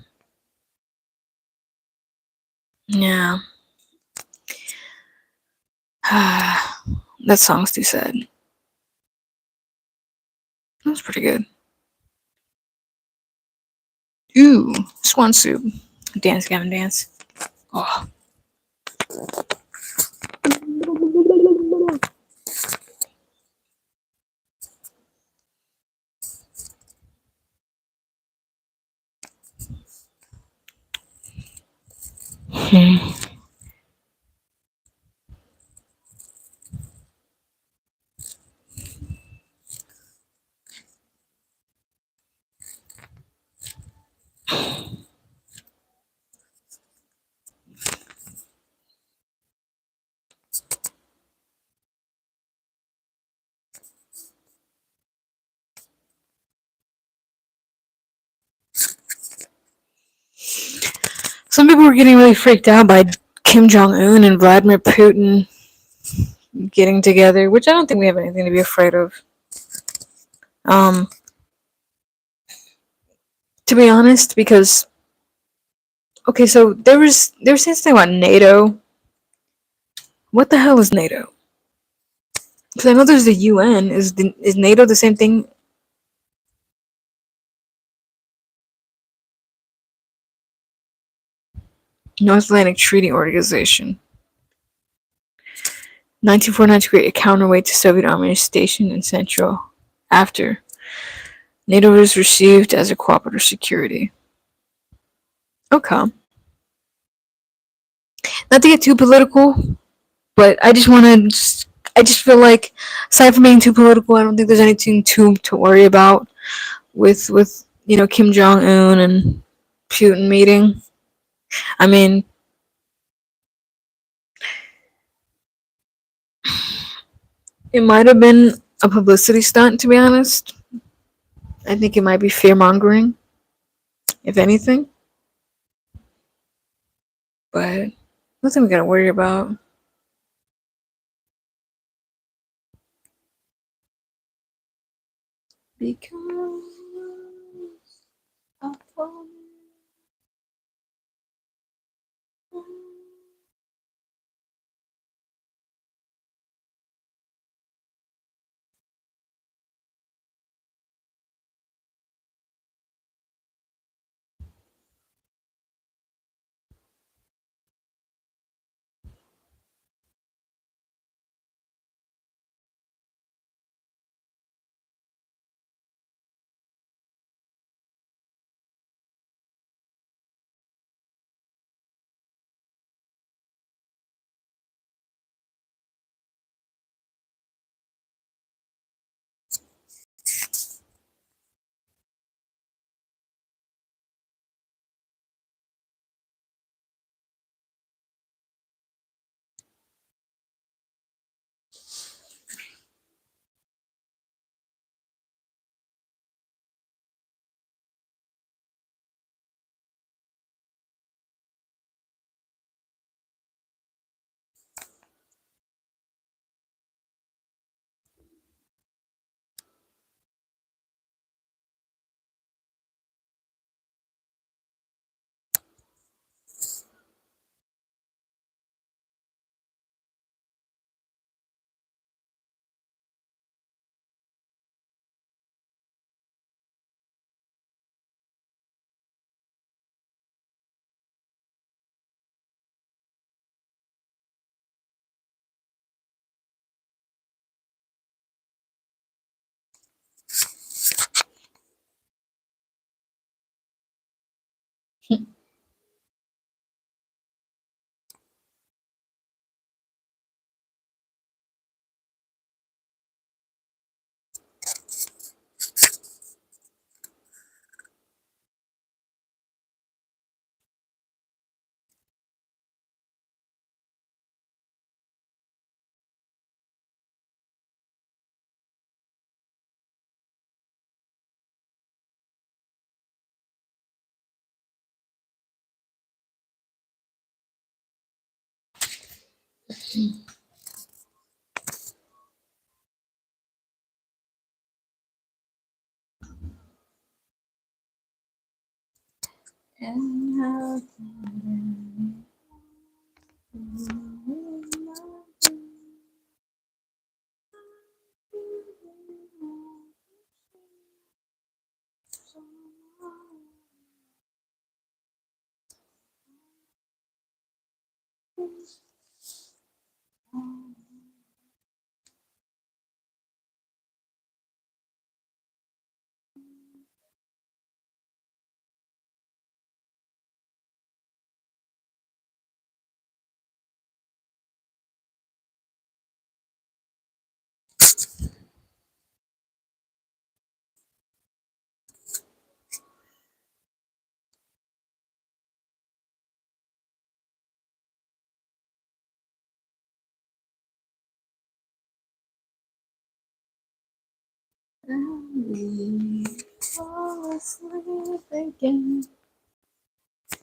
yeah, that song's too sad. That was pretty good. Ooh, swan soup. Dance, Gavin, dance. Oh. Some people were getting really freaked out by Kim Jong Un and Vladimir Putin getting together, which I don't think we have anything to be afraid of. Um, to be honest, because okay, so there was this thing about NATO. What the hell is NATO? Because I know there's the UN. Is NATO the same thing? North Atlantic Treaty Organization. 1949 to create a counterweight to Soviet armies stationed in Central after NATO was received as a cooperative security. Okay. Not to get too political, but I just want to. I just feel like, aside from being too political, I don't think there's anything to worry about with Kim Jong Un and Putin meeting. I mean, it might have been a publicity stunt, to be honest. I think it might be fear mongering, if anything. But nothing we gotta worry about. Because I fall.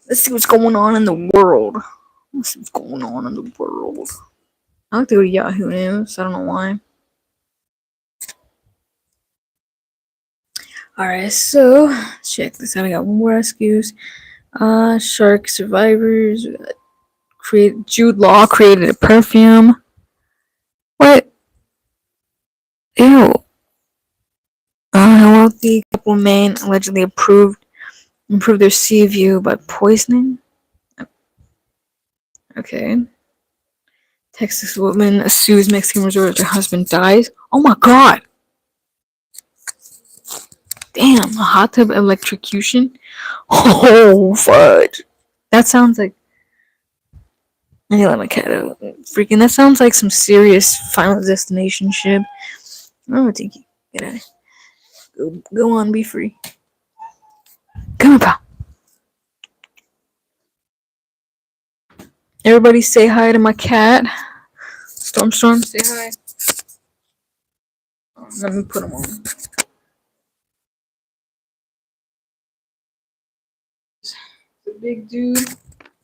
Let's see what's going on in the world. Let's see what's going on in the world. I like to go to Yahoo News. I don't know why. Alright, so check this out. We got more rescues. Shark survivors. Jude Law created a perfume. What? Ew. A wealthy couple in Maine allegedly improved their sea view by poisoning. Okay. Texas woman sues Mexican resort after husband dies. Oh my god! Damn, a hot tub electrocution? Oh, fudge. That sounds like. I need to let my cat out. Freaking, that sounds like some serious Final Destination shit. I'm gonna take you. Get out of here. Go on, be free. Come on, pal. Everybody say hi to my cat. Storm, say hi. Oh, let me put him on. The big dude.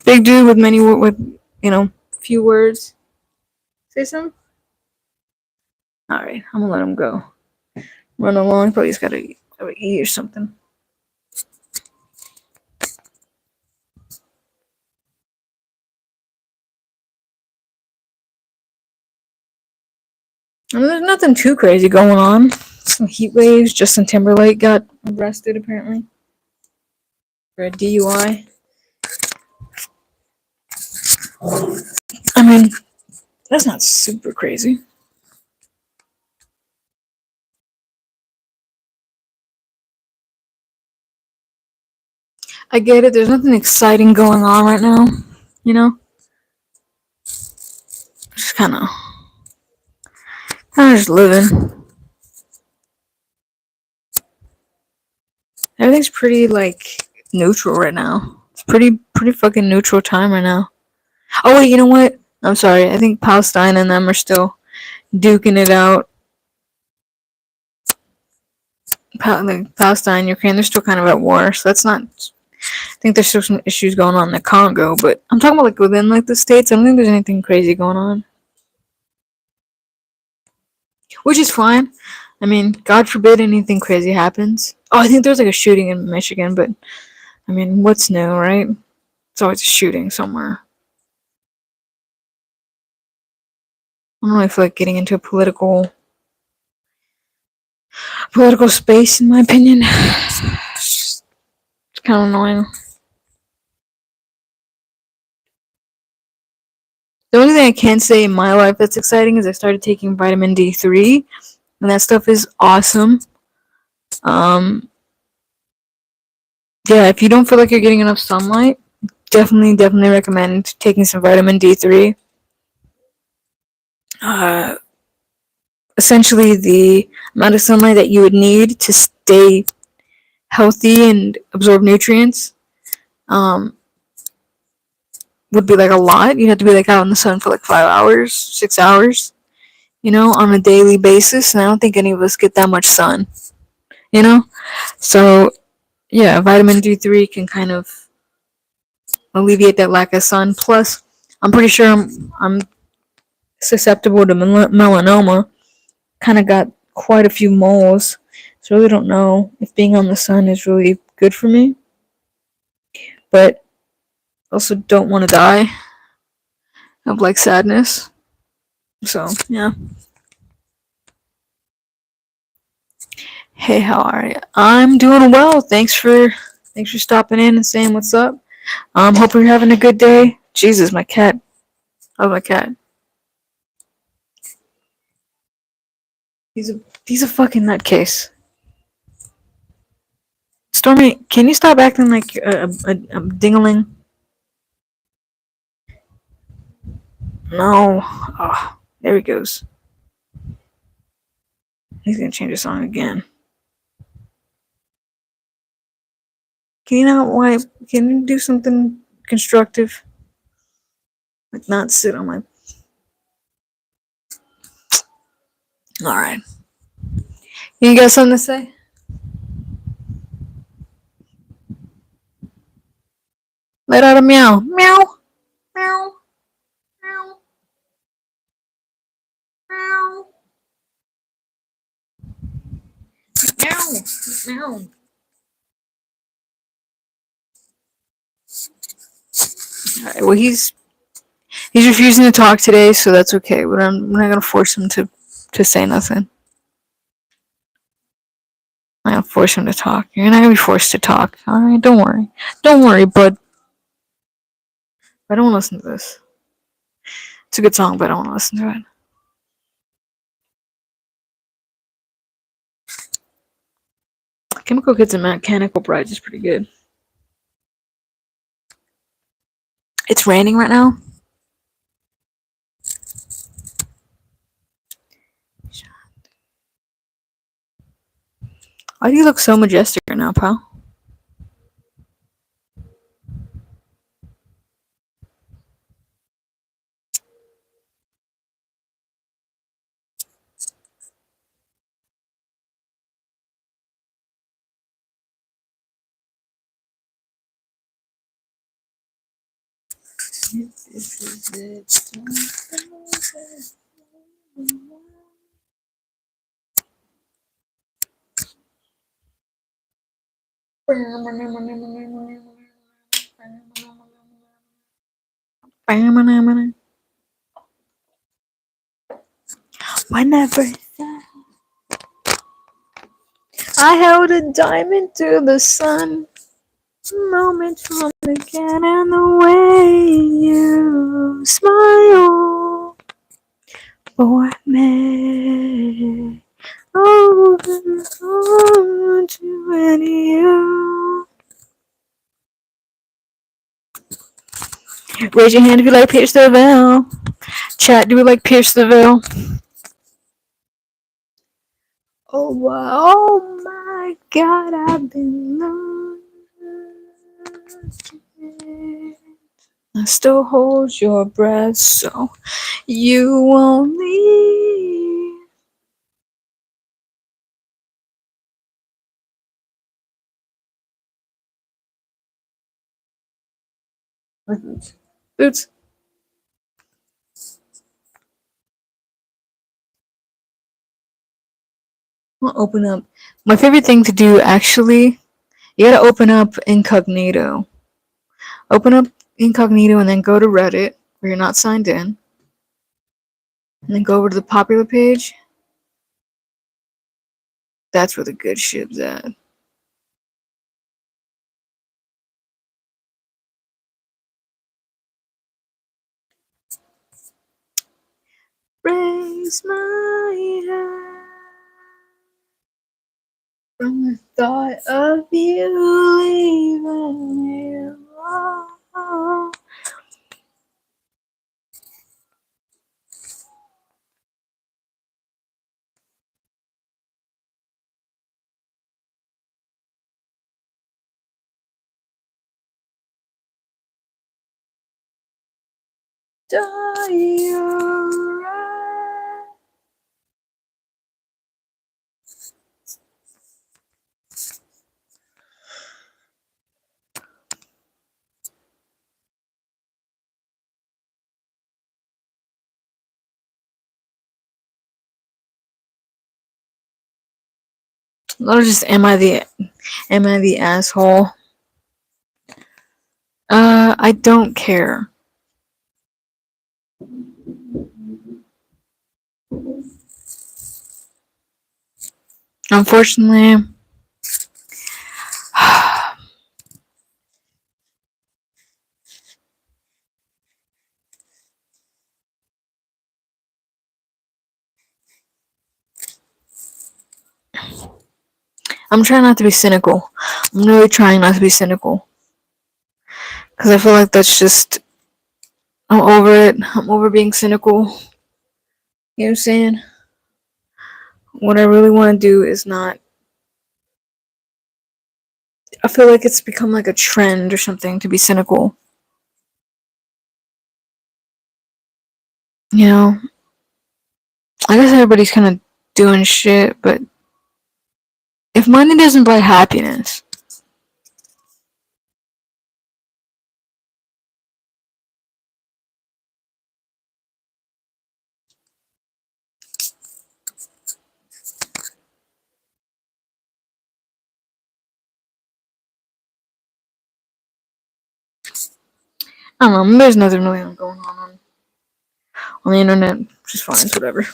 Big dude with few words. Say something? Alright, I'm gonna let him go. Run along, probably he's gotta eat or something. I mean, there's nothing too crazy going on. Some heat waves. Justin Timberlake got arrested apparently for a DUI. I mean, that's not super crazy. I get it. There's nothing exciting going on right now. You know, just kind of just living. Everything's pretty like neutral right now. It's pretty fucking neutral time right now. Oh wait, you know what? I'm sorry. I think Palestine and them are still duking it out. Palestine, Ukraine, they're still kind of at war, so that's not. I think there's still some issues going on in the Congo, but I'm talking about like within like the states. I don't think there's anything crazy going on, which is fine. I mean, God forbid anything crazy happens. Oh, I think there's like a shooting in Michigan, but I mean, what's new, right? It's always a shooting somewhere. I don't really feel like getting into a political space, in my opinion. It's kind of annoying. The only thing I can say in my life that's exciting is I started taking vitamin D3, and that stuff is awesome. Yeah, if you don't feel like you're getting enough sunlight, definitely recommend taking some vitamin D3. Essentially, the amount of sunlight that you would need to stay healthy and absorb nutrients would be like a lot. You'd have to be like out in the sun for like 5 hours, 6 hours, on a daily basis. And I don't think any of us get that much sun, So, yeah, vitamin D3 can kind of alleviate that lack of sun. Plus, I'm pretty sure I'm susceptible to melanoma. Kind of got quite a few moles. So I really don't know if being on the sun is really good for me. But also don't want to die of like sadness. So yeah. Hey, how are you? I'm doing well. Thanks for stopping in and saying what's up. Hope you're having a good day. Jesus, my cat. Oh, my cat. He's a fucking nutcase. Stormy, can you stop acting like a dingaling? No. Oh, there he goes. He's gonna change the song again. Can you not wipe? Can you do something constructive? Like not sit on my. All right. You got something to say? Let out a meow. Meow. Meow. Meow. Meow. Meow. Meow. All right. Well, he's refusing to talk today, so that's okay. But we're not gonna force him to say nothing. I'm gonna force him to talk. You're not gonna be forced to talk. All right. Don't worry. Don't worry, bud. I don't want to listen to this. It's a good song, but I don't want to listen to it. Chemical Kids and Mechanical Brides is pretty good. It's raining right now. Why do you look so majestic right now, pal? Whenever I held a diamond to the sun, moment from again, and the way you smile for me. Oh, to any you. Raise your hand if you like Pierce the Veil. Chat, do we like Pierce the Veil? Oh, wow. Oh my god, I've been looking. I still hold your breath, so you won't leave. Boots. I'll open up. My favorite thing to do, actually, you gotta open up incognito. Open up incognito and then go to Reddit, where you're not signed in. And then go over to the popular page. That's where the good shit's at. Raise my hand from the thought of you leaving me alone. Or just am I the asshole? I don't care. Unfortunately, I'm trying not to be cynical. I'm really trying not to be cynical. Because I feel like that's just, I'm over it. I'm over being cynical. You know what I'm saying? What I really want to do is not. I feel like it's become like a trend or something to be cynical. You know? I guess everybody's kind of doing shit, but if money doesn't buy happiness, I don't know. There's nothing really going on the internet. Just fine, it's whatever.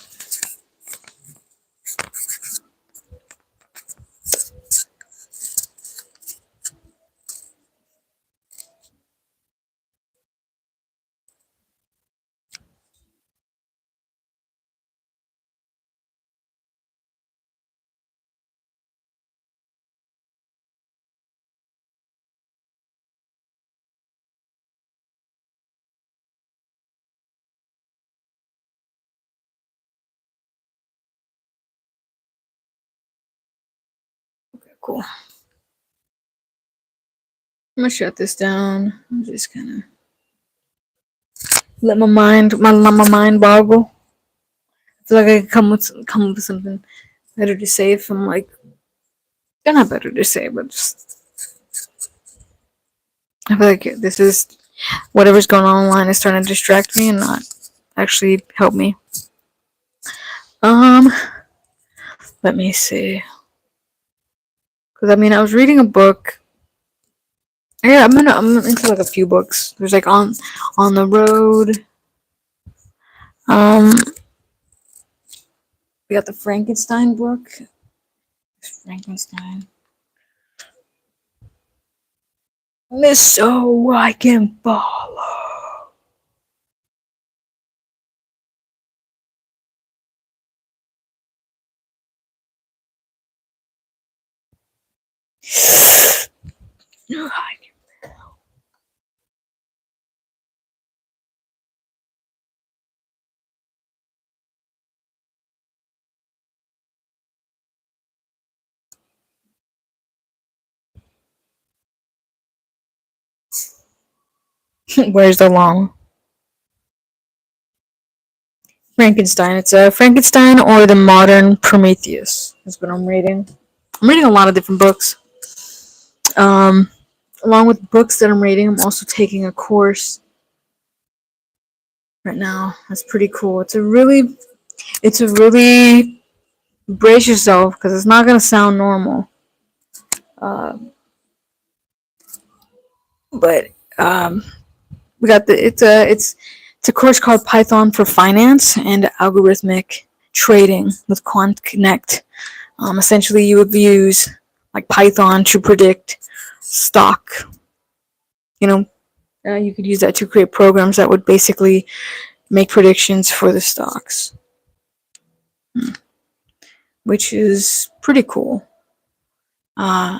Okay, cool. I'm gonna shut this down. I'm just kind of let my mind boggle. I feel like I could come up with something better to say if I'm like, they're not better to say, but just I feel like this is whatever's going on online is starting to distract me and not actually help me. Um, let me see. Because I mean, I was reading a book. Yeah, I'm into like a few books. There's like on the road. Um, we got the Frankenstein book. Frankenstein. Miss So I Can Follow. Where's the long? Frankenstein. It's a Frankenstein or the Modern Prometheus. That's what I'm reading. I'm reading a lot of different books. Along with books that I'm reading, I'm also taking a course right now. That's pretty cool. It's a really brace yourself because it's not gonna sound normal. Uh, but we got it's a course called Python for Finance and Algorithmic Trading with Quant Connect. Essentially, you would use like Python to predict stock. You know, you could use that to create programs that would basically make predictions for the stocks, which is pretty cool. Uh,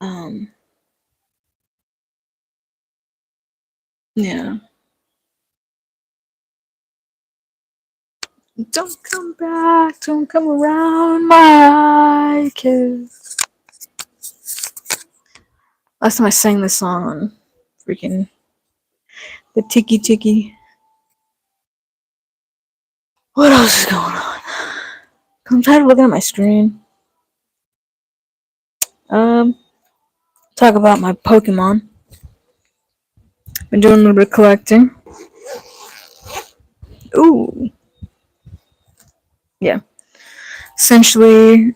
um, yeah. Don't come back, don't come around my kids. Last time I sang this song on freaking the Tiki Tiki. What else is going on? I'm tired of looking at my screen. Um, talk about my Pokemon. Been doing a little bit of collecting. Ooh. Yeah. Essentially,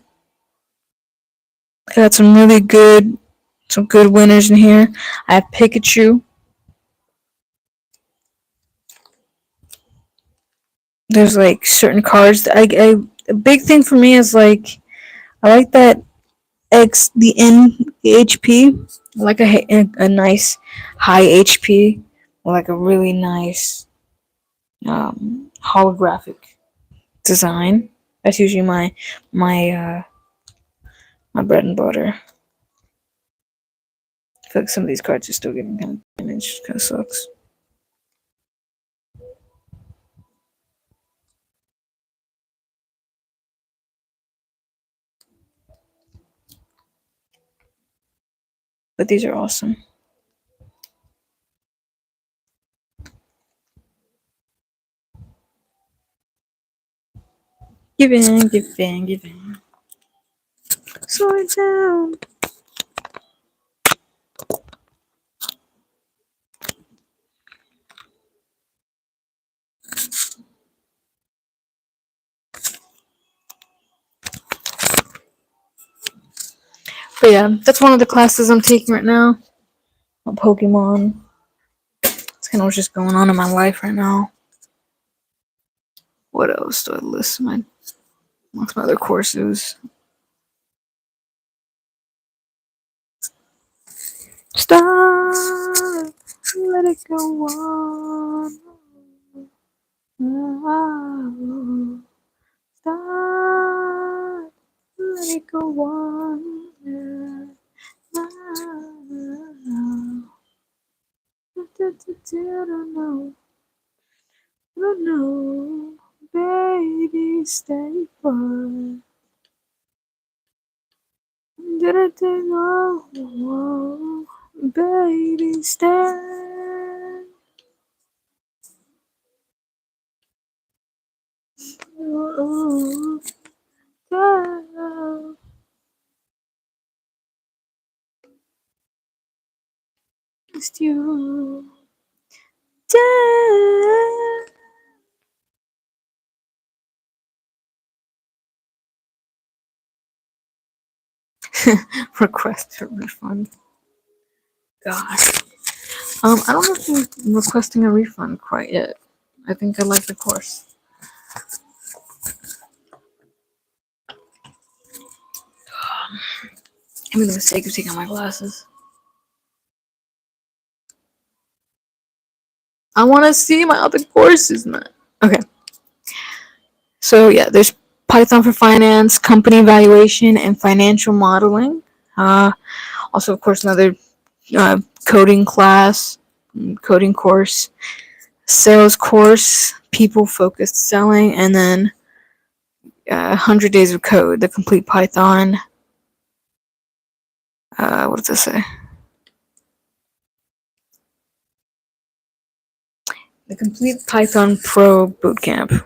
I got some good winners in here. I have Pikachu. There's like certain cards that a big thing for me is like I like that the HP. I like a nice high HP, or like a really nice holographic design. That's usually my my bread and butter. I feel like some of these cards are still getting kind of damaged. Kind of sucks. But these are awesome. Give in, give in, give in. Slow it down. But yeah, that's one of the classes I'm taking right now. On Pokemon. It's kind of what's just going on in my life right now. What else do I list? Amongst my other courses. Stop. Let it go on. Oh, stop. Let it go on. I don't know. Baby, stay put. Did it take all? Baby, stay. Oh, girl. It's you. Damn. Request a refund. Gosh. I don't know if I'm requesting a refund quite yet. I think I like the course. I made the mistake of taking out my glasses. I want to see my other courses, man. Okay. So yeah, there's Python for finance, company evaluation, and financial modeling. Also, of course, another coding class, coding course, sales course, people focused selling, and then 100 days of code, the complete Python. What does this say? The complete Python Pro Bootcamp.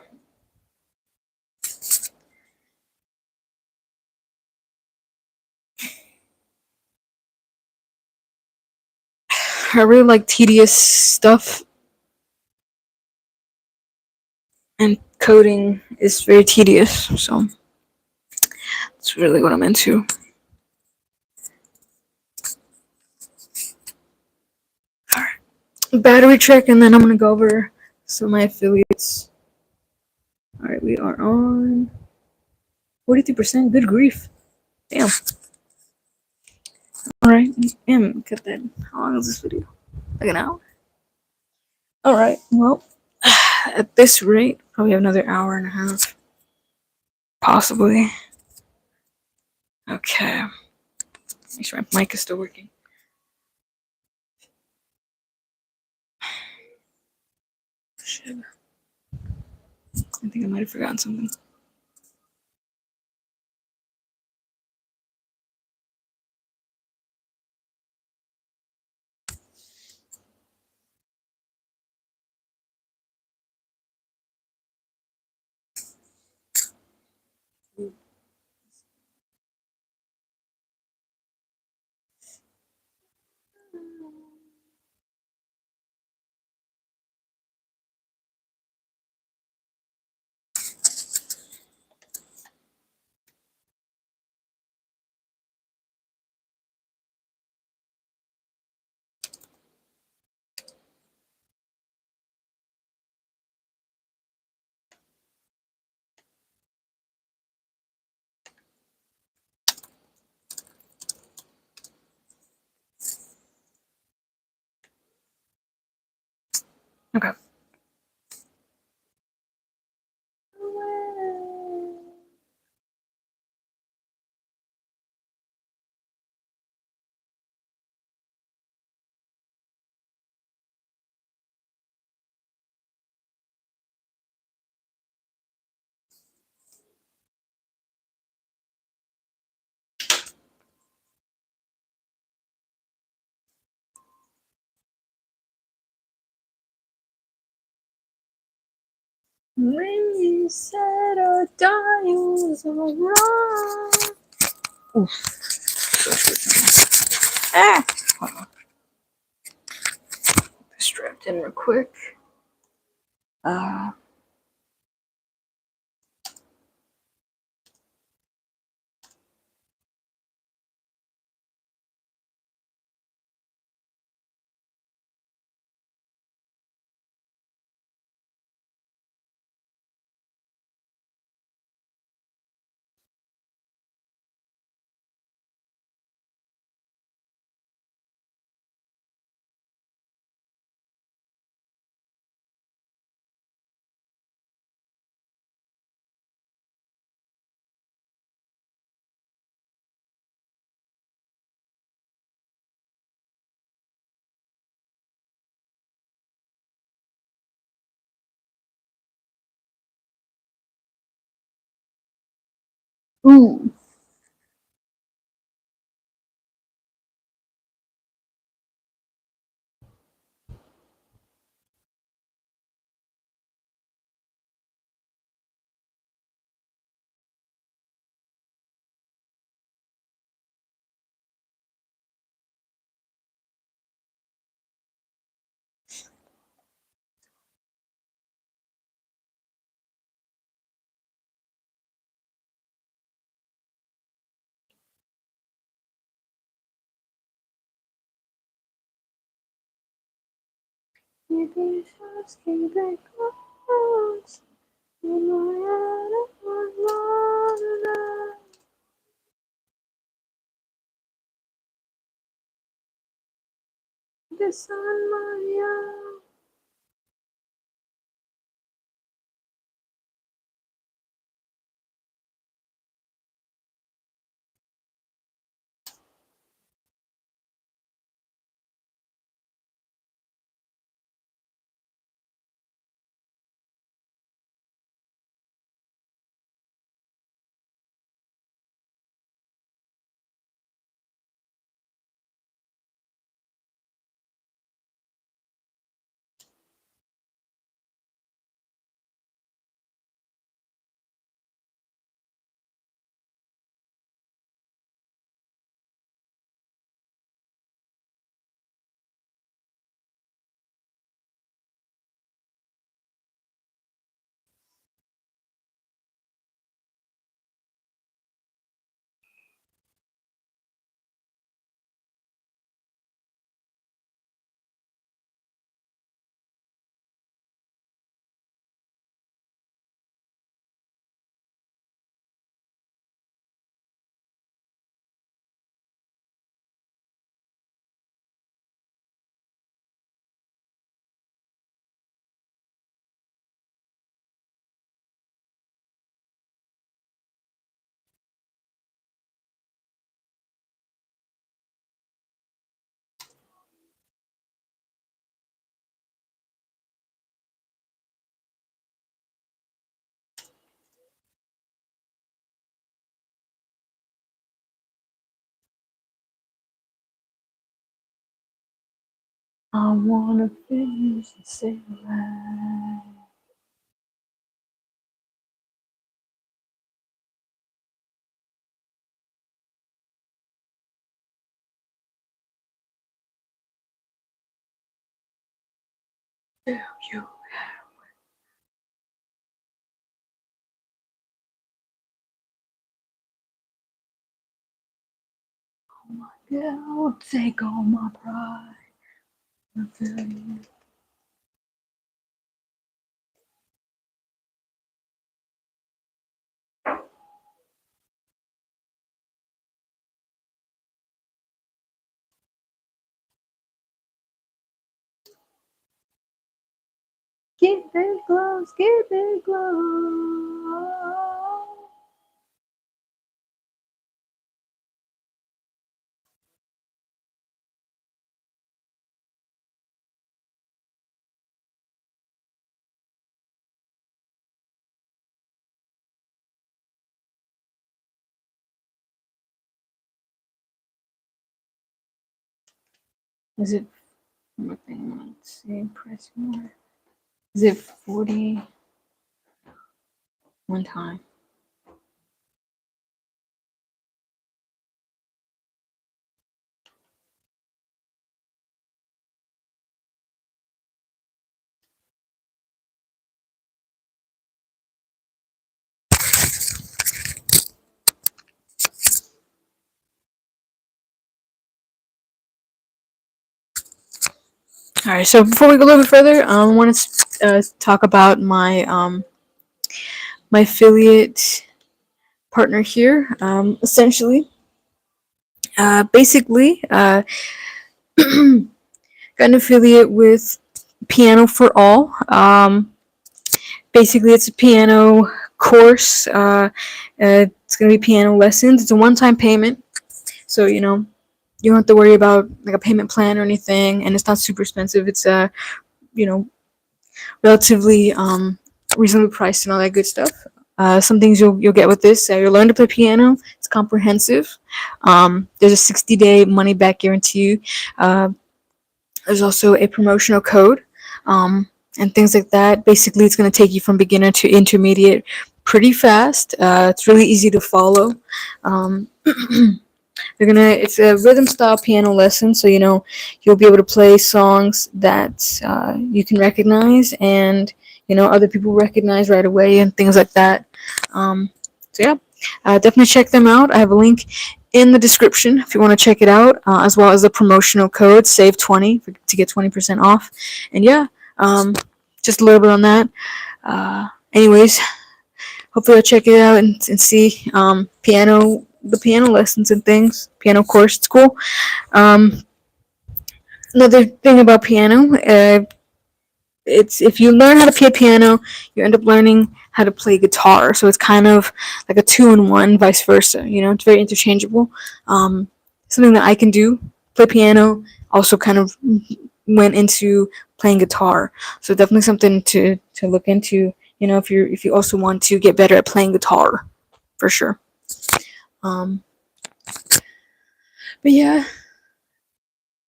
I really like tedious stuff, and coding is very tedious, so that's really what I'm into. Alright. Battery check, and then I'm gonna go over some of my affiliates. Alright, we are on 43%. Good grief. Damn. Alright, damn, cut that. How long is this video? Like an hour? Alright, well, at this rate, probably have another hour and a half. Possibly. Okay. Make sure my mic is still working. Shit. I think I might have forgotten something. Okay. When you said our dials are wrong. Oof. Ah! Hold on. Strapped in real quick. Ooh. Maybe just keep it close. In my head, it was long enough. This on my own. I wanna finish and say right. Do you? Oh my God, take all my pride. I feel you. close, keep it close. Is it one more thing I want to say? Press more. Is it 40 one time? All right. So before we go a little bit further, I want to talk about my affiliate partner here. Essentially, basically, got an affiliate with Piano for All. Basically, it's a piano course. It's gonna be piano lessons. It's a one-time payment, so you don't have to worry about like a payment plan or anything, and it's not super expensive. It's you know relatively reasonably priced and all that good stuff. Some things you'll get with this. You'll learn to play piano. It's comprehensive. There's a 60-day money back guarantee. Uh, there's also a promotional code, and things like that. Basically, it's going to take you from beginner to intermediate pretty fast. It's really easy to follow. Um, it's a rhythm style piano lesson, so you'll be able to play songs that you can recognize, and other people recognize right away, and things like that. So yeah, definitely check them out. I have a link in the description if you want to check it out, as well as the promotional code save20 to get 20% off. And yeah, just a little bit on that. Anyways, hopefully I'll check it out and see the piano lessons and things. Piano course, it's cool. Um, Another thing about piano, it's if you learn how to play piano, you end up learning how to play guitar. So it's kind of like a two-in-one, vice versa. It's very interchangeable. Something that I can do, play piano, also kind of went into playing guitar. So definitely something to look into. If you also want to get better at playing guitar, for sure. Um, but yeah,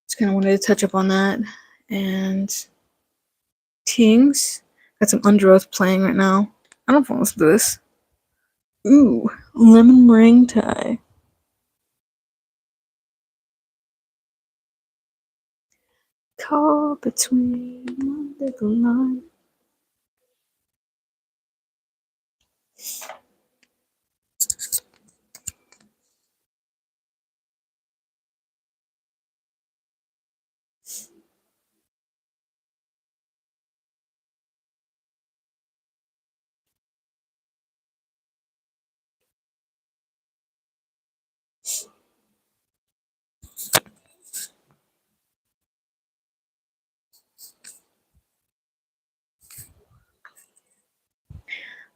just kind of wanted to touch up on that. And Tings got some Under Oath playing right now. I don't want to listen to this. Ooh, lemon meringue tie. Caught between one little line.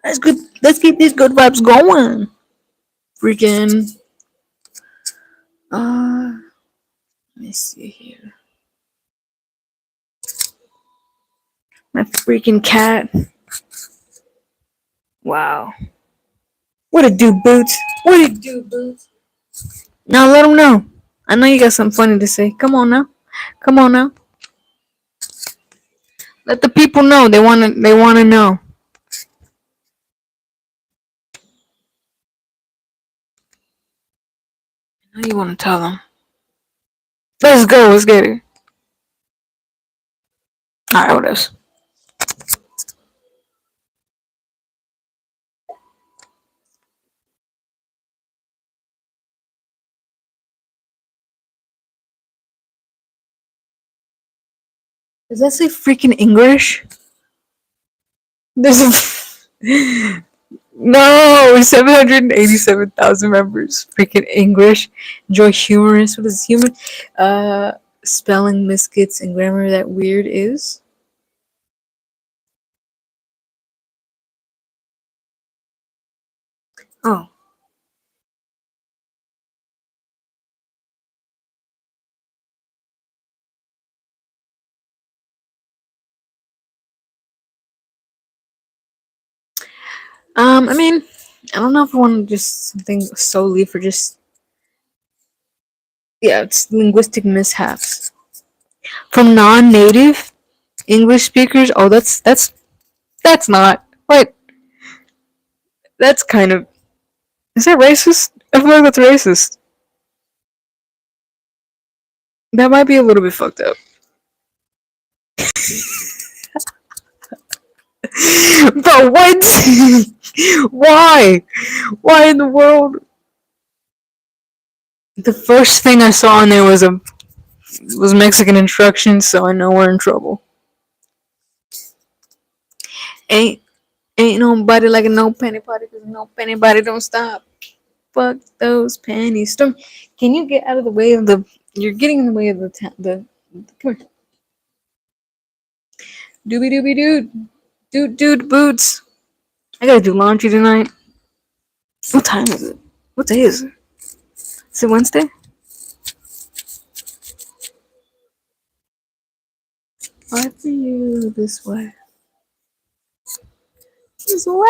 That's good. Let's keep these good vibes going. Freaking. Let me see here. My freaking cat. Wow. What it do, Boots? What it do, Boots? Now let them know. I know you got something funny to say. Come on now. Come on now. Let the people know. They wanna. They wanna know. I know you wanna tell them. Let's go. Let's get it. All right. What else? Does that say freaking English? There's a no 787,000 members. Freaking English. Enjoy humorous. What is humor? Spelling misgets and grammar that weird is. Oh. I mean, I don't know if I want to just something solely for just yeah, it's linguistic mishaps from non-native English speakers. Oh, that's not wait. That's kind of is that racist? I feel like that's racist. That might be a little bit fucked up. But what? Why? Why in the world? The first thing I saw in there was Mexican instructions, so I know we're in trouble. Ain't ain't nobody like a no penny party because no penny body don't stop. Fuck those panties. Storm, can you get out of the way of the? You're getting in the way of the. Come here. Doobie doobie dude boots. I gotta do laundry tonight. What time is it? What day is it? Is it Wednesday? Why for you this way? This way.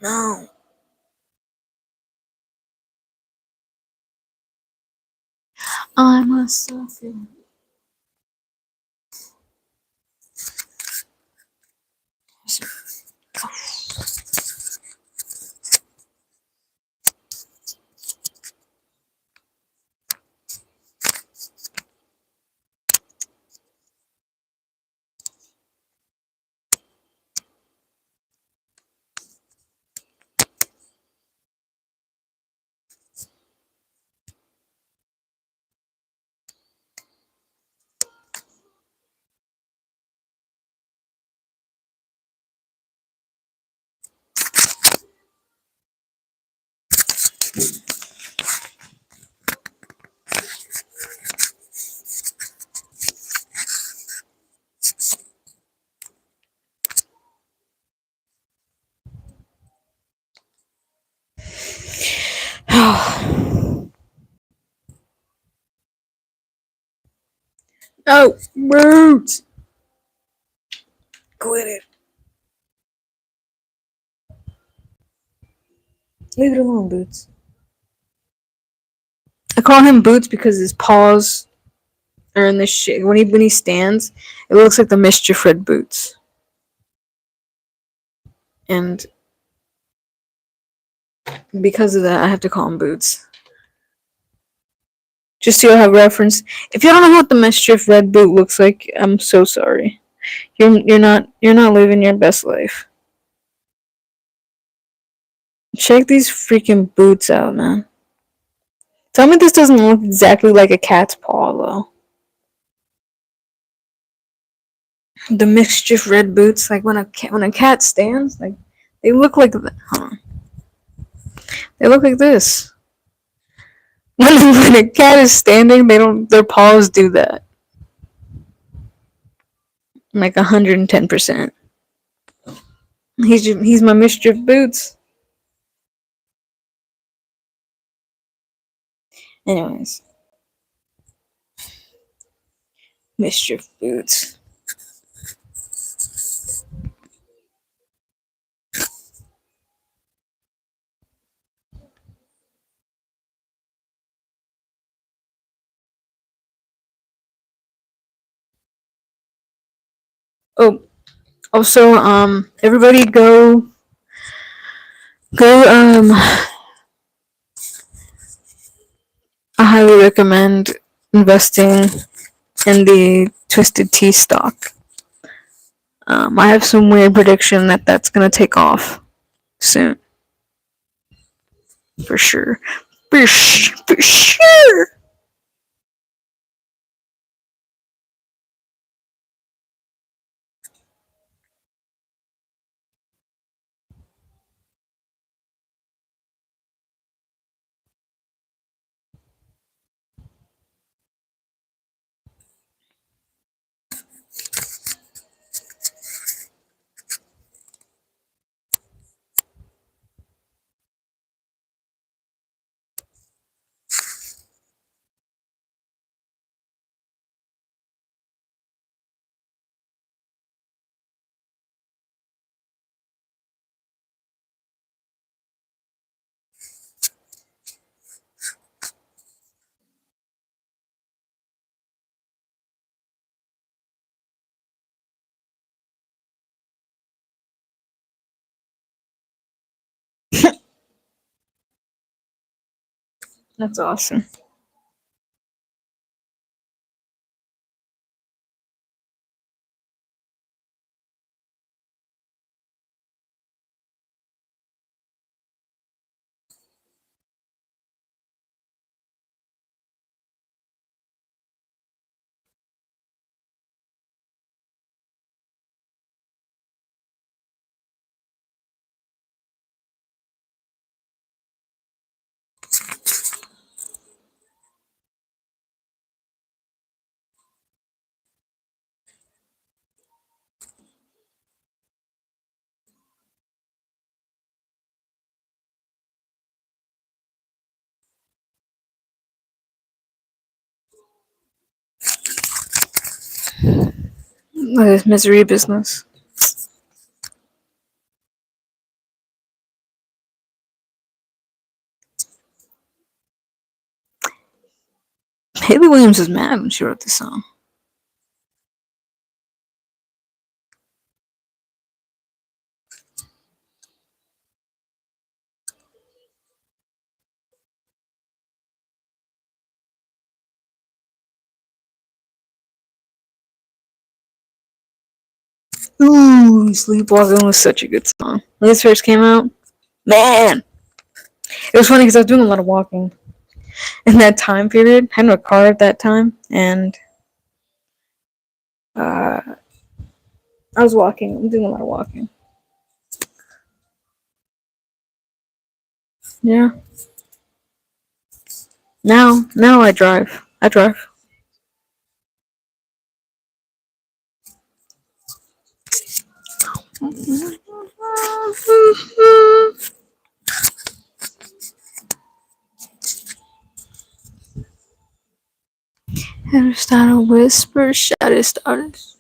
No. I'm a sucker. Oh, Boots! Quit it. Leave it alone, Boots. I call him Boots because his paws are in this shit. When he stands, it looks like the mischief red boots. And because of that, I have to call him Boots. Just so you'll have reference. If you don't know what the mischief red boot looks like, I'm so sorry. You're not living your best life. Check these freaking boots out, man. Tell me this doesn't look exactly like a cat's paw, though. The mischief red boots, like when a cat stands, like they look like huh? They look like this. When a cat is standing, they don't. Their paws do that. Like 110%. He's my mischief boots. Anyways, mischief boots. Oh, also, everybody go. I highly recommend investing in the Twisted Tea stock. I have some weird prediction that that's gonna take off soon, for sure, for sure. That's awesome. This misery business. Haley Williams is mad when she wrote this song. Ooh, Sleepwalking was such a good song. When this first came out, man, it was funny because I was doing a lot of walking in that time period. I had no car at that time, and I was walking. I'm doing a lot of walking. Yeah. Now I drive. I drive. Aristotle whisper, shoutest artist.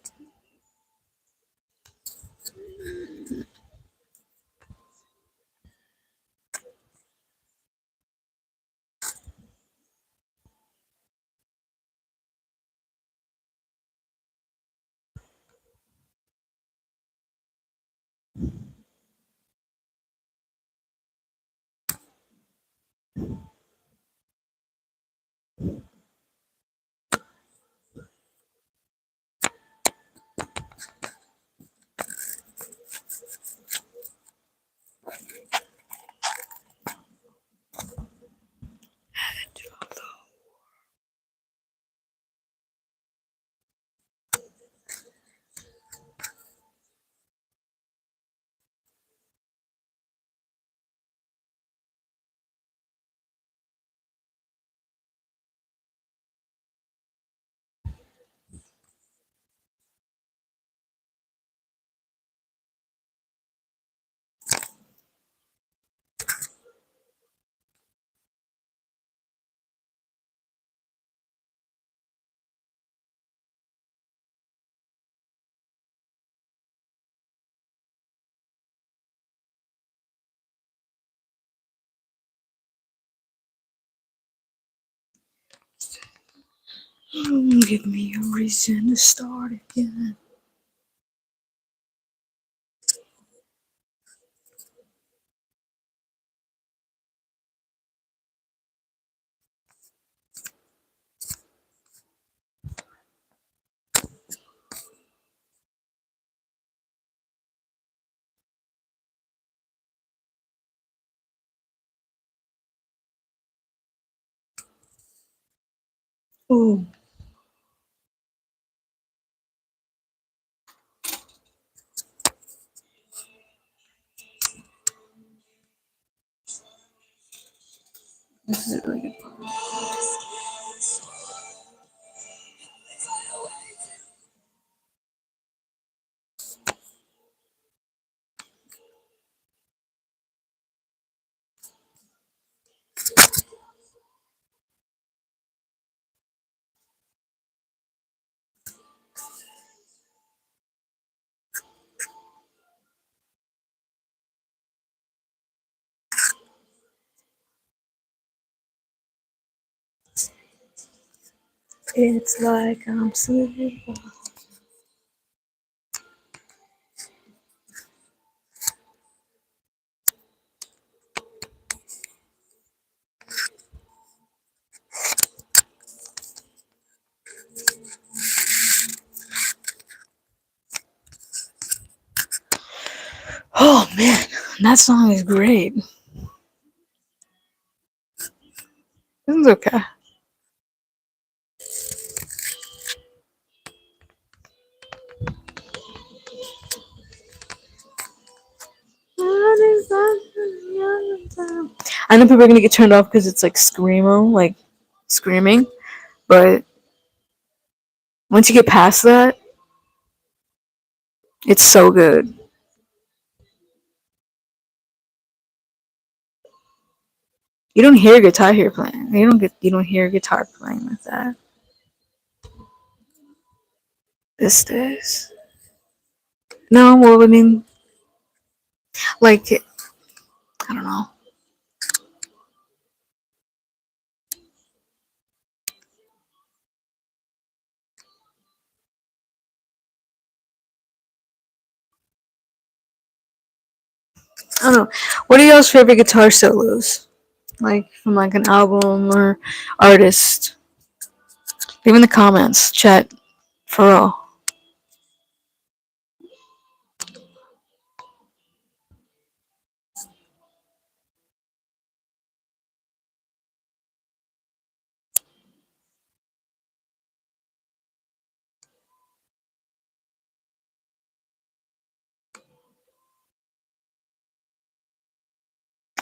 Give me a reason to start again. Ooh. This is a really good part. It's like I'm sleeping. That song is great. This is okay. I know people are gonna get turned off because it's like screamo, like screaming, but once you get past that, it's so good. You don't hear guitar here playing. You don't hear guitar playing like that. This is no. Well, I mean, like I don't know. I don't know. What are y'all's favorite guitar solos? Like from like an album or artist? Leave in the comments, chat for all.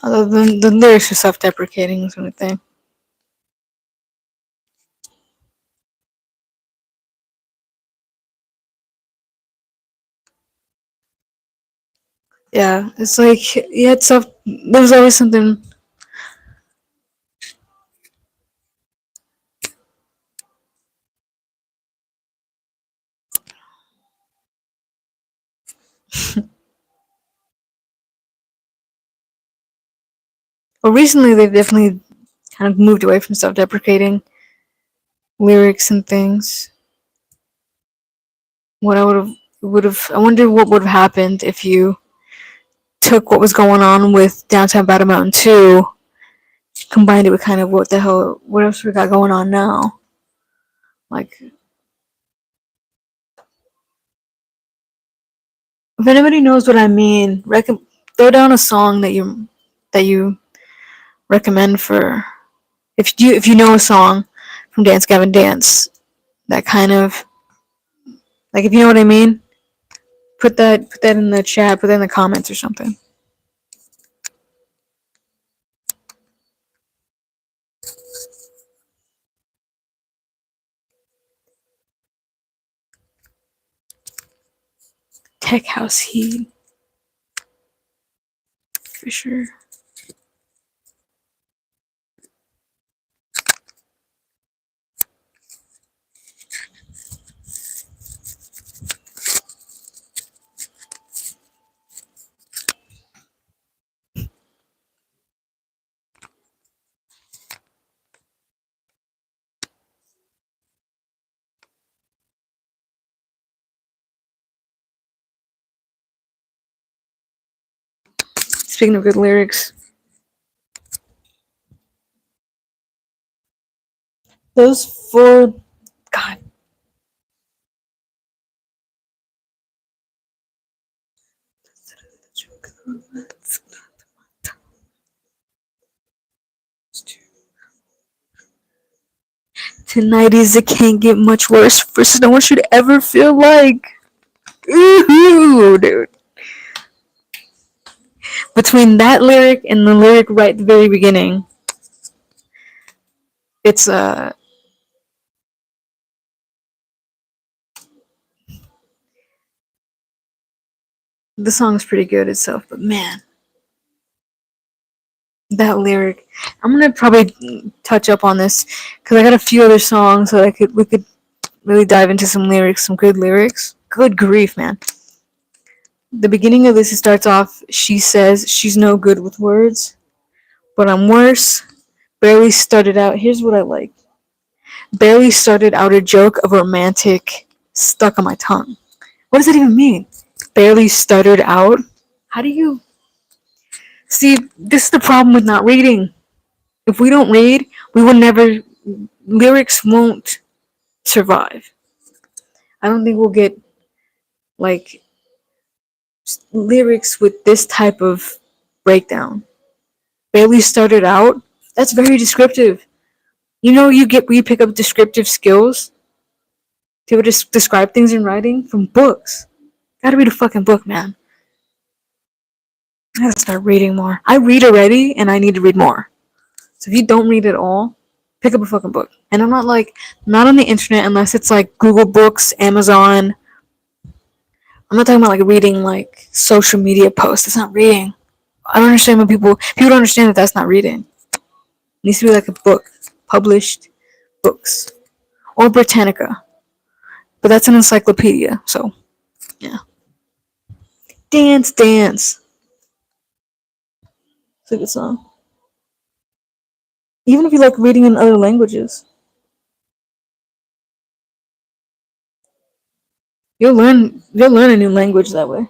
Other than the lyrics are self-deprecating sort of thing. Yeah, it's like yeah, it's self. There's always something. Well, recently they've definitely kind of moved away from self-deprecating lyrics and things. What I would have I wonder what would have happened if you took what was going on with Downtown Battle Mountain 2, combined it with kind of what the hell what else we got going on now. Like if anybody knows what I mean, throw down a song that you recommend for if you know a song from Dance Gavin Dance that kind of like if you know what I mean, put that in the chat, put that in the comments or something. Tech House Heat for sure. Speaking of good lyrics, those four, God, tonight is it can't get much worse. Versus no one should ever feel like. Ooh, dude. Between that lyric and the lyric right at the very beginning, it's the song's pretty good itself, but man, that lyric. I'm gonna probably touch up on this because I got a few other songs that we could really dive into some lyrics, some good lyrics. Good grief, man. The beginning of this, it starts off. She says she's no good with words, but I'm worse. Barely started out. Here's what I like. Barely started out a joke of romantic stuck on my tongue. What does that even mean? Barely stuttered out. How do you see? This is the problem with not reading. If we don't read, we will never. Lyrics won't survive. I don't think we'll get like lyrics with this type of breakdown. Barely started out. That's very descriptive. You know, you get where you pick up descriptive skills to be able to describe things in writing from books. Gotta read a fucking book, man. I gotta start reading more. I read already, and I need to read more. So if you don't read at all, pick up a fucking book. And I'm not like not on the internet unless it's like Google Books, Amazon. I'm not talking about like reading like social media posts. It's not reading. I don't understand when people don't understand that that's not reading. It needs to be like a book, published books, or Britannica. But that's an encyclopedia. So yeah, dance, dance. It's a good song. Even if you like reading in other languages, you'll learn a new language that way.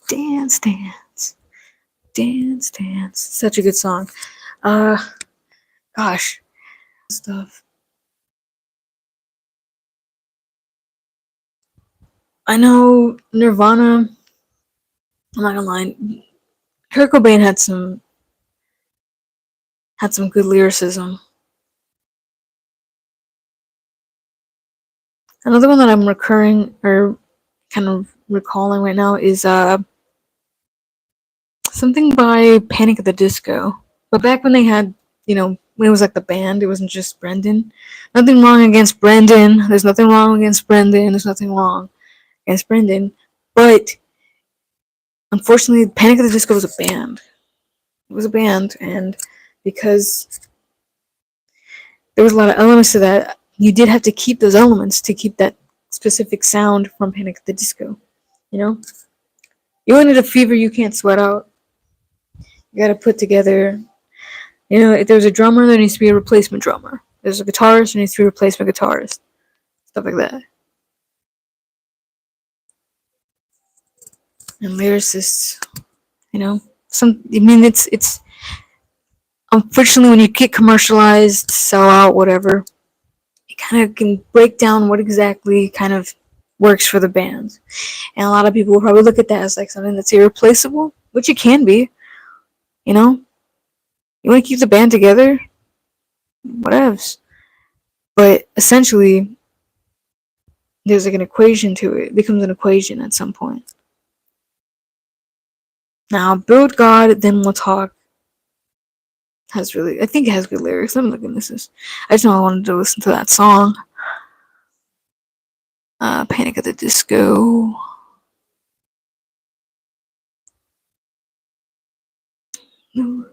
Dance, dance, dance, dance. Such a good song. Uh, gosh, stuff. I know Nirvana. I'm not gonna lie. Kurt Cobain had some good lyricism. Another one that I'm recurring or kind of recalling right now is something by Panic at the Disco. But back when they had, when it was like the band, it wasn't just Brendan. Nothing wrong against Brendan. There's nothing wrong against Brendan. There's nothing wrong against Brendan. But unfortunately, Panic at the Disco was a band. It was a band, and because there was a lot of elements to that, you did have to keep those elements to keep that specific sound from Panic at the Disco. You know, you wanted a fever you can't sweat out. You got to put together. If there's a drummer, there needs to be a replacement drummer. If there's a guitarist, there needs to be a replacement guitarist. Stuff like that. And lyricists, it's unfortunately when you get commercialized, sell out, whatever, it kind of can break down what exactly kind of works for the band. And a lot of people will probably look at that as like something that's irreplaceable, which it can be. You know, you want to keep the band together, whatevs. But essentially, there's like an equation to it. It becomes an equation at some point. Now, Build God, Then We'll Talk I think it has good lyrics. Let me look at this. I just know I wanted to listen to that song. Panic at the Disco. Maybe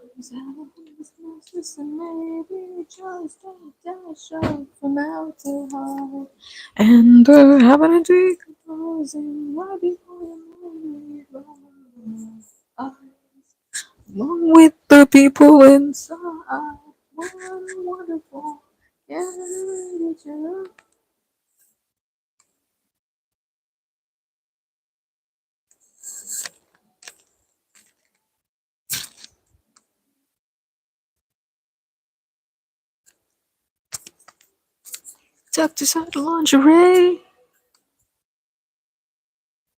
just from out too high. And having a decomposing right before you along with the people inside. What a wonderful. Tucked inside the lingerie.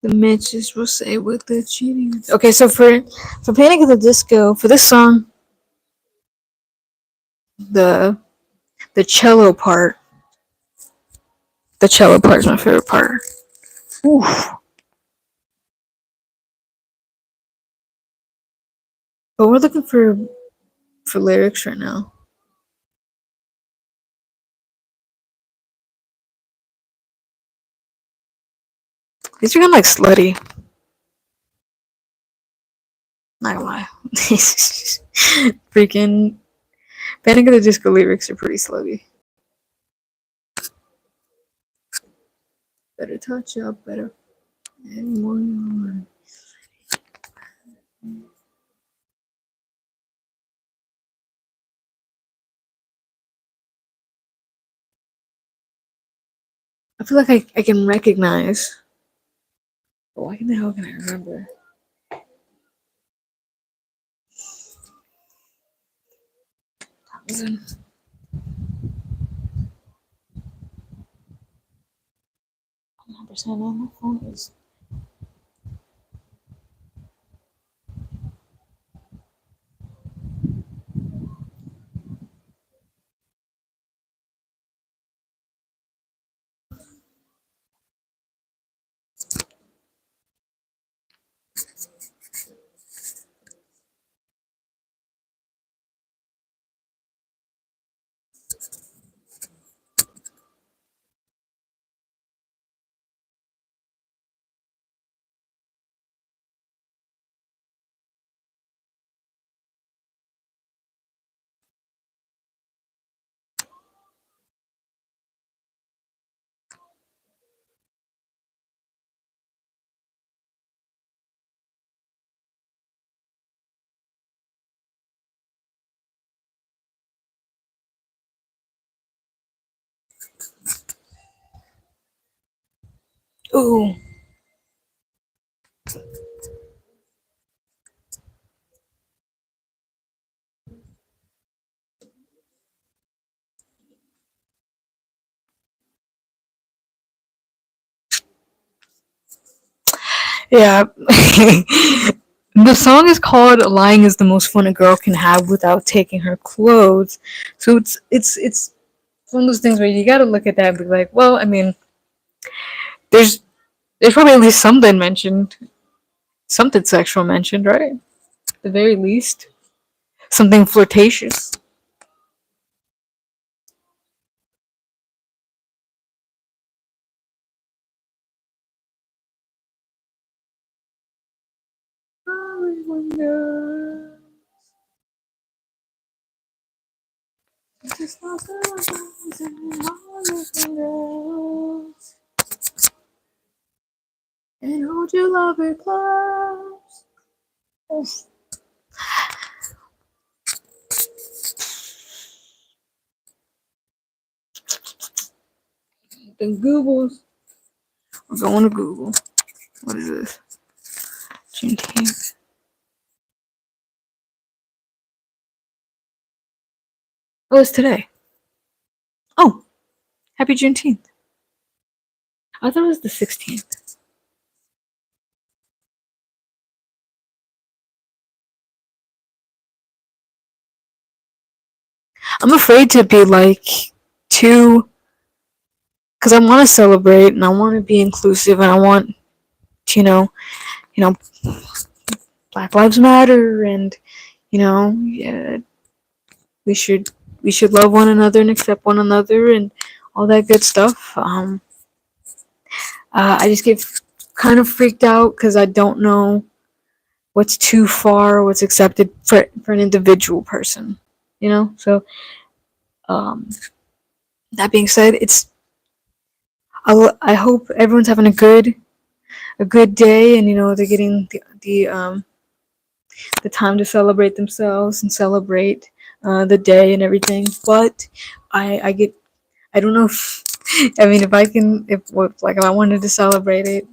The Mitches will say with the cheating. Okay, so for Panic at the Disco, for this song, the the cello part, the cello part is my favorite part. Oof. But we're looking for lyrics right now. These are kind of like slutty. Not gonna lie. Freaking Panic at the Disco lyrics are pretty slutty. Better touch up, better. Anyone. I feel like I can recognize But why the hell can I remember? Thousand. Percent on my phone is. Ooh. Yeah. The song is called "Lying is the Most Fun a Girl Can Have Without Taking Her Clothes." So it's one of those things where you got to look at that and be like, well, I mean, there's there's probably at least something mentioned, something sexual mentioned, right? At the very least, something flirtatious. I wonder. Just not the ones in all your fingers, and hold your lover close. The Googles. We're going to Google. What is this? Juneteenth. Oh, it's today. Oh, happy Juneteenth. I thought it was the 16th. I'm afraid to be like too, because I want to celebrate and I want to be inclusive and I want, you know, you know, Black Lives Matter and yeah, we should we should love one another and accept one another and all that good stuff. I just get kind of freaked out because I don't know what's too far, what's accepted for an individual person. So um, that being said, I hope everyone's having a good day, and they're getting the time to celebrate themselves and celebrate the day and everything. But I don't know if I mean if I can if I wanted to celebrate it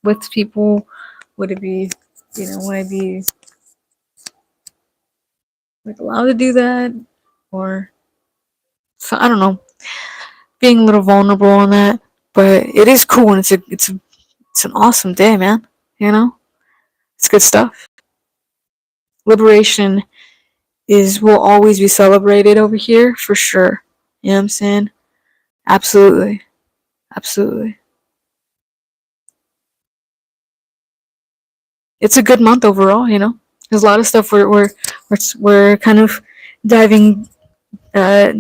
with people, would it be would I be like allowed to do that, or so I don't know, being a little vulnerable on that. But it is cool and it's an awesome day, man. It's good stuff. Liberation is will always be celebrated over here for sure. You know what I'm saying? Absolutely. Absolutely. It's a good month overall. There's a lot of stuff we're kind of diving uh,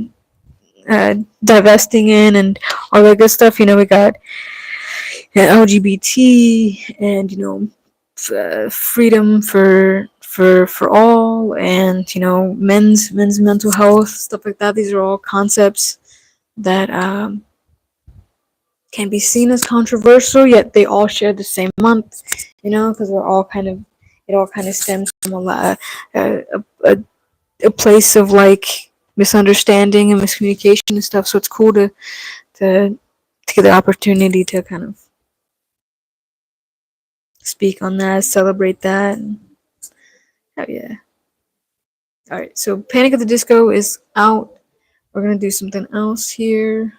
divesting in and all that good stuff. We got LGBT and freedom for all, and men's mental health, stuff like that. These are all concepts that can be seen as controversial, yet they all share the same month. Because it all kind of stems from a place of like misunderstanding and miscommunication and stuff. So it's cool to get the opportunity to kind of speak on that, celebrate that. Oh yeah. Alright, so Panic at the Disco is out. We're gonna do something else here.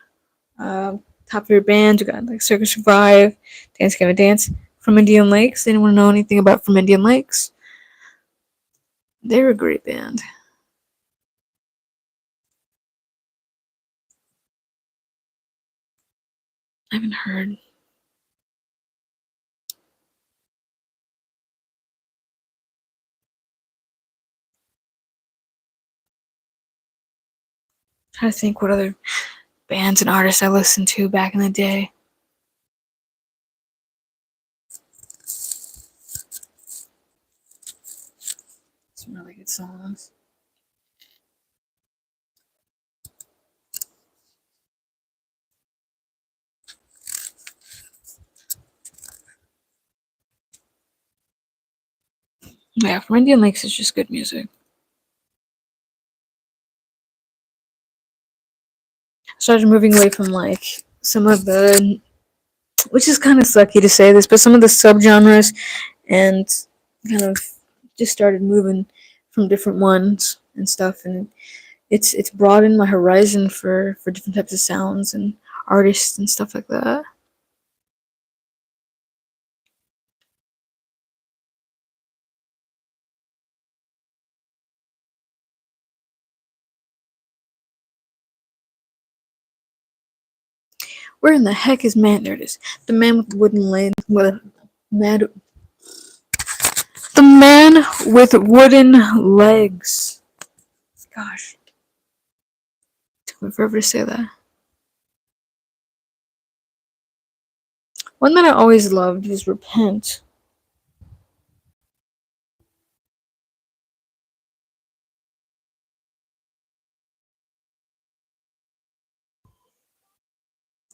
Top of your band, you got like Circus Survive, Dance Gonna Dance, From Indian Lakes. Anyone know anything about From Indian Lakes? They're a great band. I haven't heard. Trying to think what other bands and artists I listened to back in the day. Some really good songs. Yeah, From Indian Lakes is just good music. I started moving away from like some of the, which is kind of sucky to say this, but some of the subgenres, and kind of just started moving from different ones and stuff, and it's broadened my horizon for different types of sounds and artists and stuff like that. Where in the heck is man? There it is. The man with wooden legs. Mad. The man with wooden legs. Gosh, took me forever to say that. One that I always loved was Repent.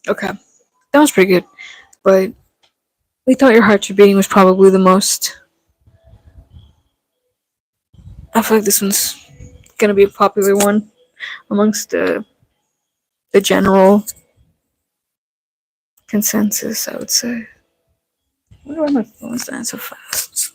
Okay, that was pretty good, but We Thought Your Heart Should Beating was probably the most. I feel like this one's gonna be a popular one amongst the general consensus, I would say. I wonder why my phone's dying so fast.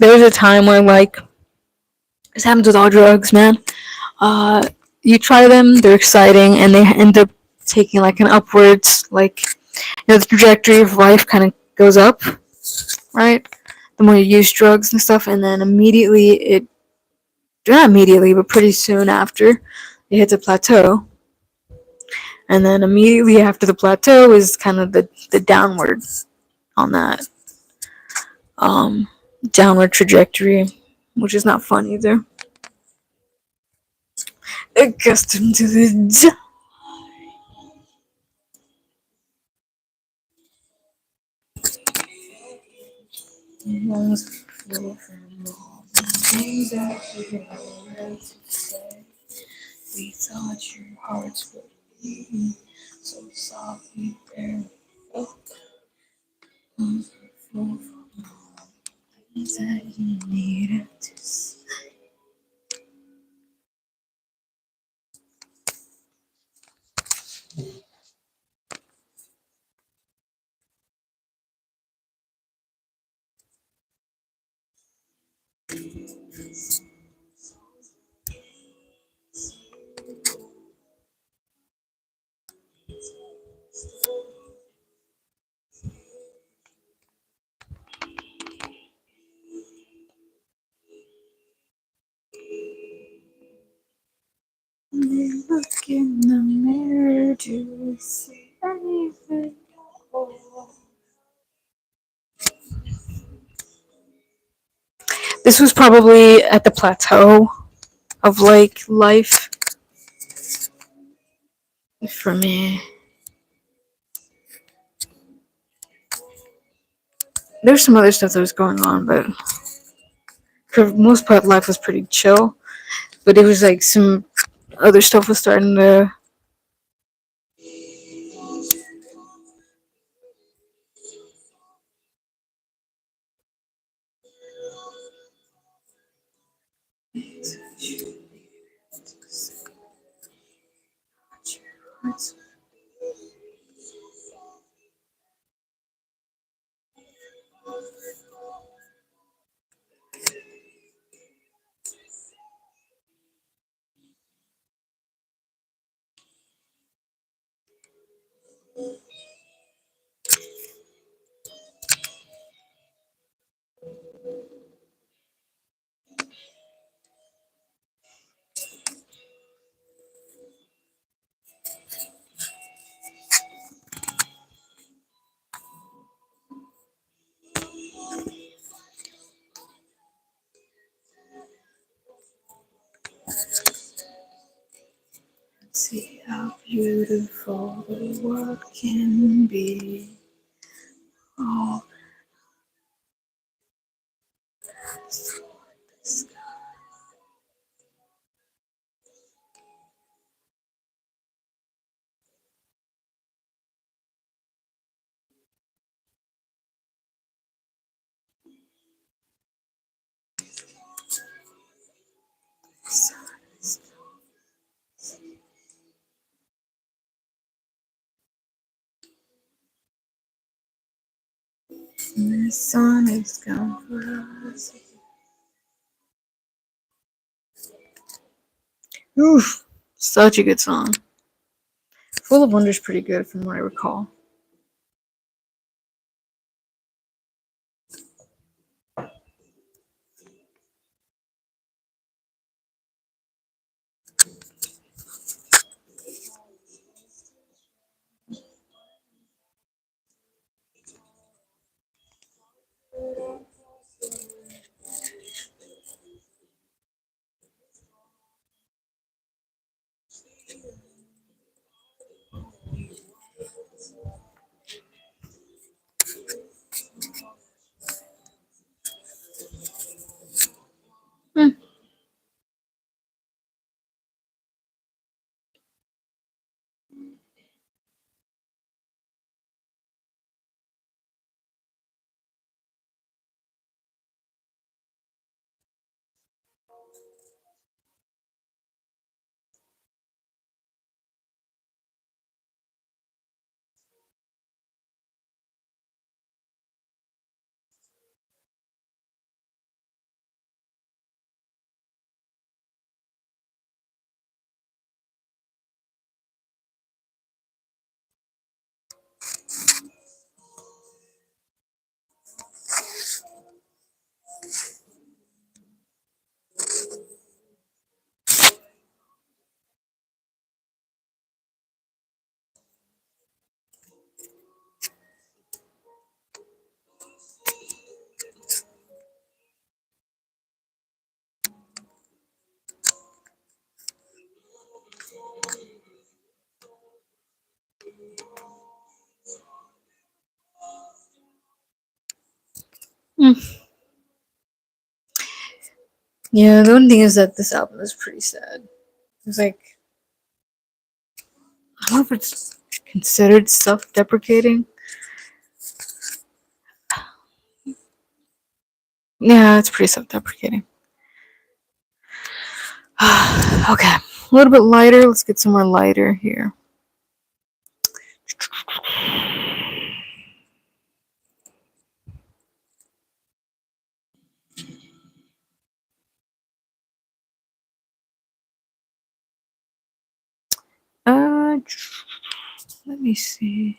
There was a time where, like, this happens with all drugs, man. Uh, you try them, they're exciting, and they end up taking like an upwards, like, the trajectory of life kind of goes up, right? The more you use drugs and stuff, and then immediately not immediately, but pretty soon after, it hits a plateau. And then immediately after the plateau is kind of the downward on that um, downward trajectory, which is not fun either. Accustomed to the lungs full from all the things that you had to say. We thought your hearts would beat so softly there. Oh, lungs full from all the things that you needed to say. Look in the mirror to see anything. This was probably at the plateau of like life for me. There's some other stuff that was going on, but for the most part, life was pretty chill. But it was like some other stuff was starting to. See how beautiful the world can be. Oh, the sun is gone for us. Oof, such a good song. Full of Wonder's pretty good from what I recall. Hmm. Hmm. Yeah, the only thing is that this album is pretty sad. It's like, I don't know if it's considered self-deprecating. Yeah, it's pretty self-deprecating. Okay, a little bit lighter. Let's get somewhere lighter here. Uh, let me see.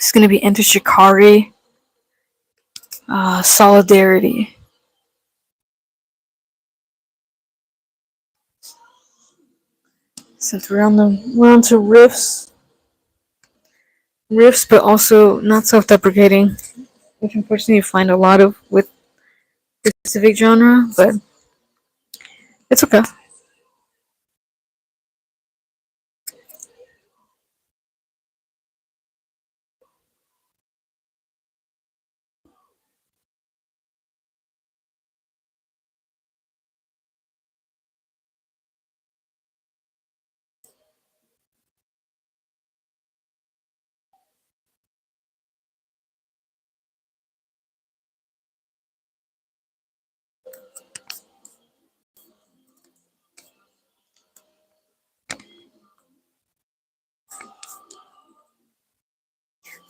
It's gonna be Enter Shikari, Solidarity. Since we're on to riffs, but also not self-deprecating, which unfortunately you find a lot of with this specific genre, but it's okay.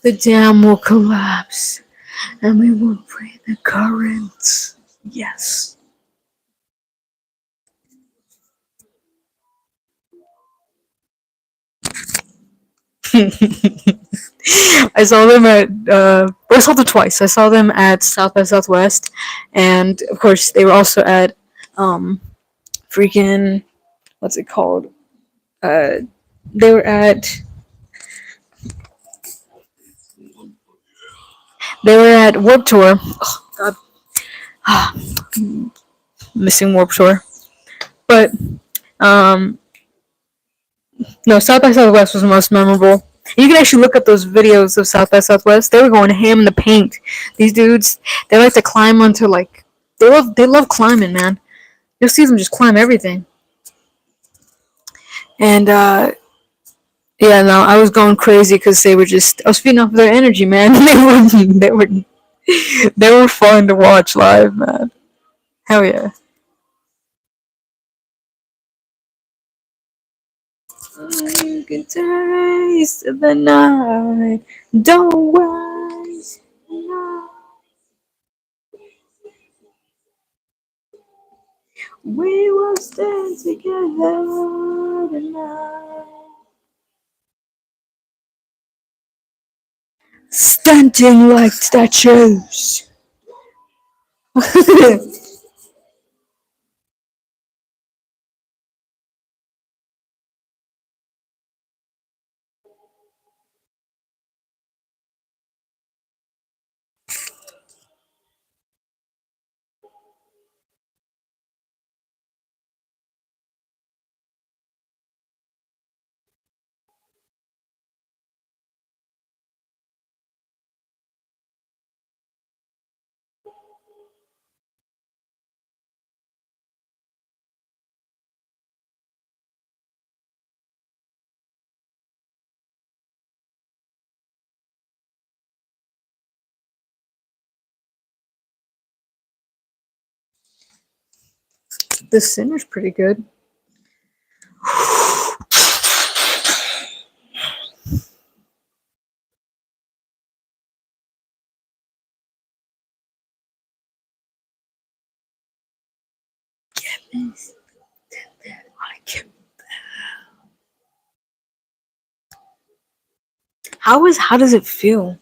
The dam will collapse, and we will break the currents. Yes. I saw them at I saw them twice. I saw them at South by Southwest, and of course they were also at freaking what's it called? Uh, they were at Warp Tour. Oh God, missing Warp Tour. But um, no, South by Southwest was the most memorable. You can actually look up those videos of South by Southwest. They were going ham in the paint. These dudes, they like to climb onto like they love climbing, man. You'll see them just climb everything. And yeah, no, I was going crazy because they were just I was feeding off their energy, man. They were fun to watch live, man. Hell yeah. You can taste the night. Don't waste. We will stand together tonight. Standing like statues. The singer's pretty good. How does it feel?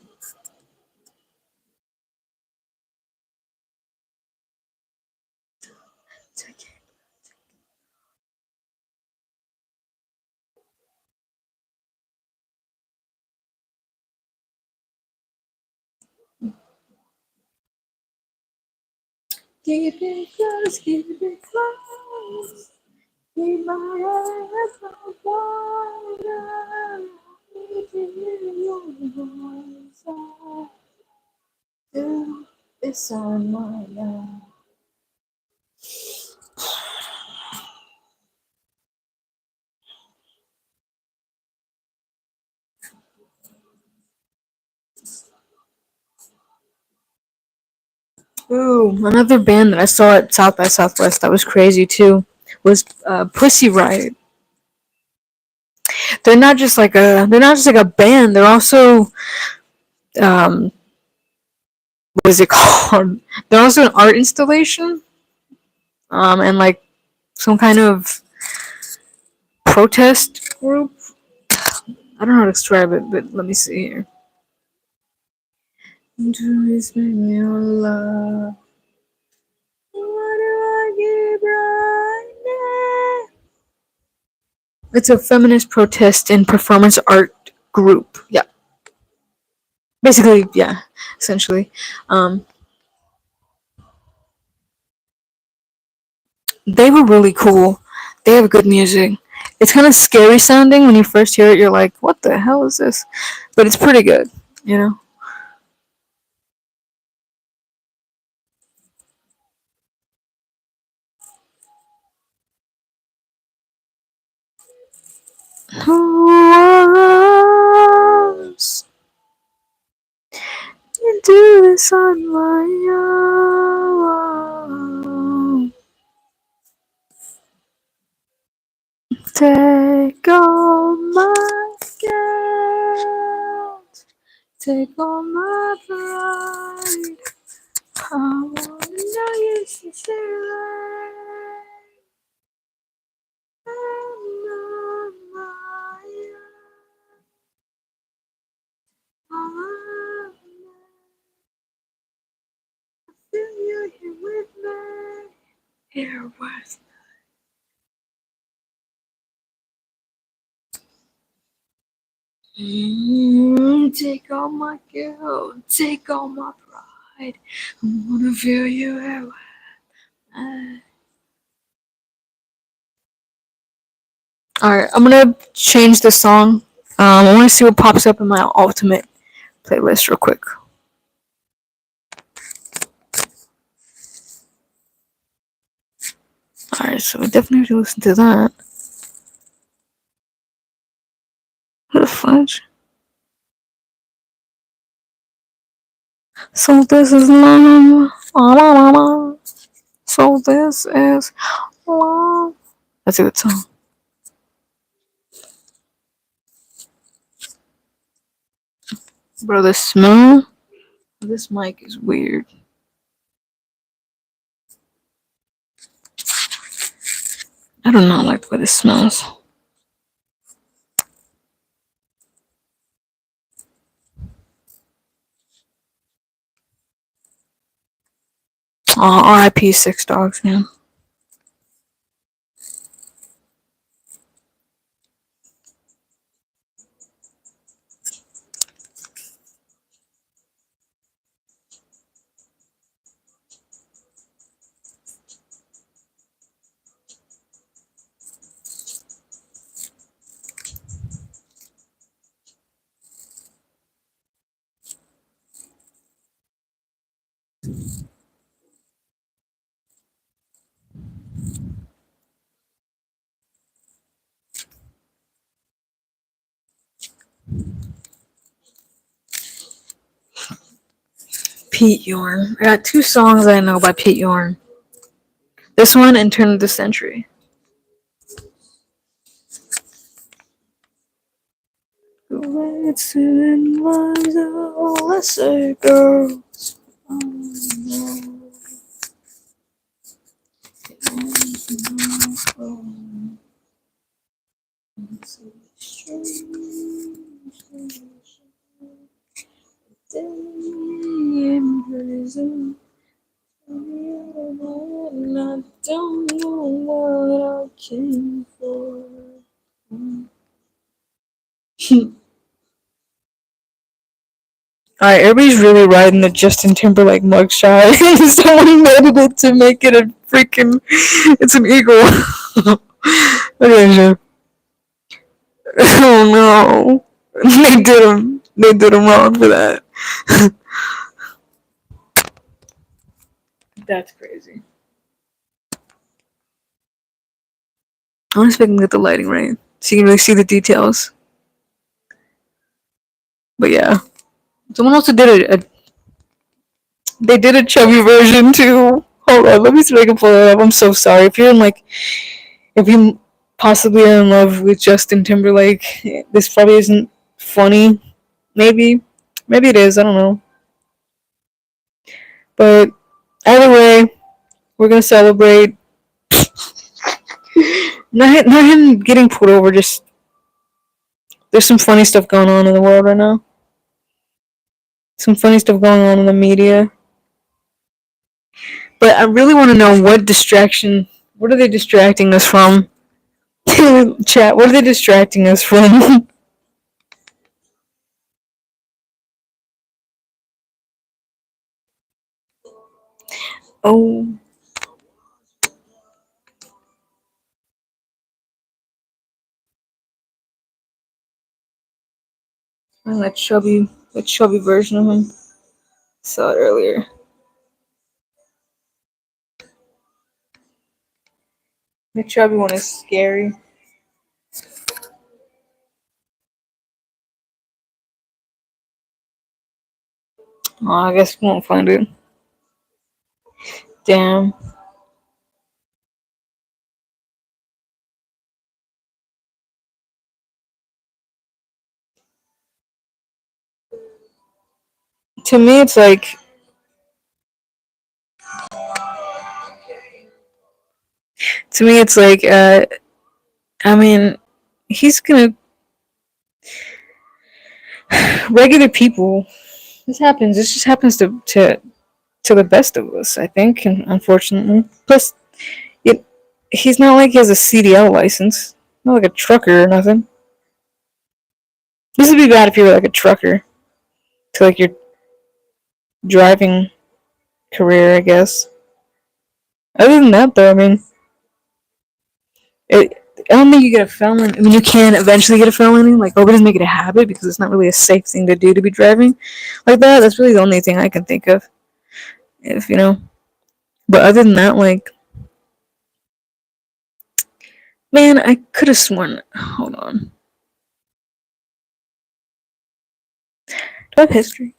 Keep it close, keep it close. Keep my eyes on fire. Keep your voice. Do this on my own. Ooh, another band that I saw at South by Southwest that was crazy too was Pussy Riot. They're not just like a band. They're also um, what is it called? They're also an art installation and like some kind of protest group. I don't know how to describe it, but let me see here. Do this make me love? What do I get right now? It's a feminist protest and performance art group. Yeah, basically, yeah, essentially. Um, they were really cool. They have good music. It's kind of scary sounding when you first hear it. You're like, "What the hell is this?" But it's pretty good, you know. Who wants to do this on my own? Take all my guilt, take all my pride. I wanna know you sincerely. I'm not my own. I feel you here with me. Here with take all my guilt, take all my pride. I wanna feel you here with me. Alright, I'm gonna change the song. I wanna see what pops up in my ultimate playlist real quick. Alright, so we definitely have to listen to that. What the fudge? So this is love. So this is love. That's a good song. Bro, the smell? This mic is weird. I do not like the way this smells. Oh, RIP Six Dogs, man. Pete Yorn. I got two songs I know by Pete Yorn. This one and Turn of the Century. It's in lives of lesser girls. In prison, and I don't know what I came for. Alright, everybody's really riding the Justin Timberlake mugshot. Someone edited it to make it a freaking. It's an eagle. Okay, oh no. They did him. They did him wrong for that. That's crazy. I want to see if I can get the lighting right so you can really see the details. But yeah. Someone also did they did a chubby version too. Hold on, let me see if I can pull it up. I'm so sorry. If you possibly are in love with Justin Timberlake, this probably isn't funny. Maybe. Maybe it is, I don't know. But either way, we're gonna celebrate. Not him getting pulled over, just there's some funny stuff going on in the world right now. Some funny stuff going on in the media. But I really want to know what distraction. What are they distracting us from? Chat. What are they distracting us from? Oh, that chubby version of him. Saw it earlier. The chubby one is scary. Oh, I guess we won't find it. Damn. To me, it's like. To me, it's like. I mean, he's gonna. Regular people. This happens. This just happens to the best of us, I think, and unfortunately. Plus, it, he's not like he has a CDL license. Not like a trucker or nothing. This would be bad if you were like a trucker to like your driving career, I guess. Other than that, though, I mean, I don't think you get a felony. I mean, you can eventually get a felony. Like, hope it doesn't make it a habit because it's not really a safe thing to do to be driving like that. That's really the only thing I can think of. If you know, but other than that, like, man, I could have sworn. Hold on. Do I have history?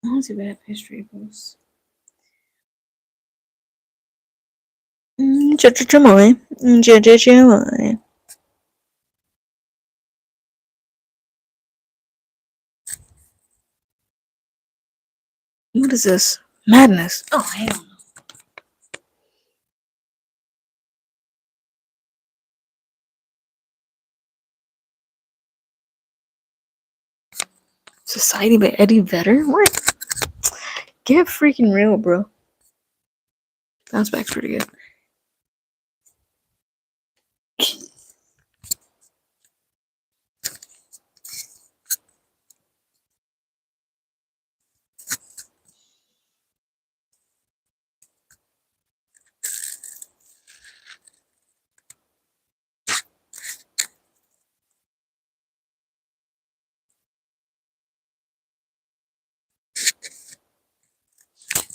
I don't see if I have history posts. What is this? Madness. Oh, hell no. Society by Eddie Vedder? What? Get freaking real, bro. Bounce back's pretty good.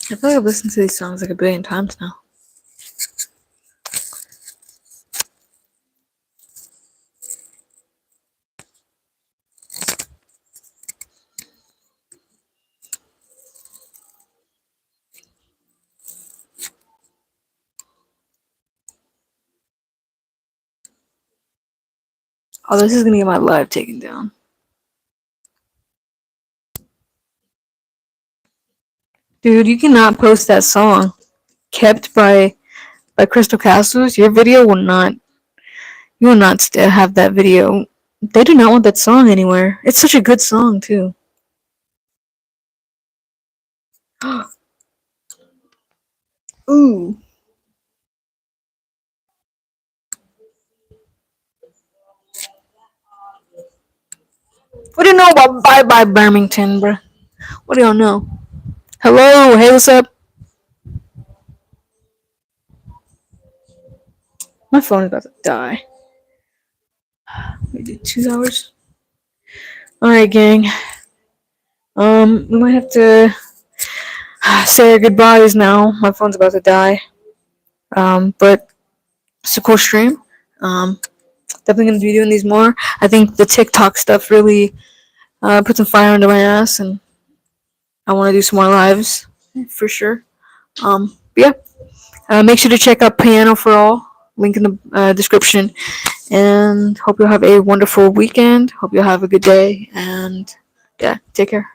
I feel like I've listened to these songs like a billion times now. Oh, this is gonna get my live taken down. Dude, you cannot post that song. Kept by Crystal Castles. Your video will not. You will not have that video. They do not want that song anywhere. It's such a good song too. Ooh. What do you know about Bye Bye Birmingham, bro? What do y'all know? Hello, hey, what's up? My phone is about to die. We did 2 hours. All right, gang. We might have to say our goodbyes now. My phone's about to die. But it's a cool stream. Definitely gonna be doing these more. I think the TikTok stuff really put some fire under my ass, and I want to do some more lives for sure. Yeah. Make sure to check out Piano for All. Link in the description. And hope you'll have a wonderful weekend. Hope you'll have a good day. And yeah, take care.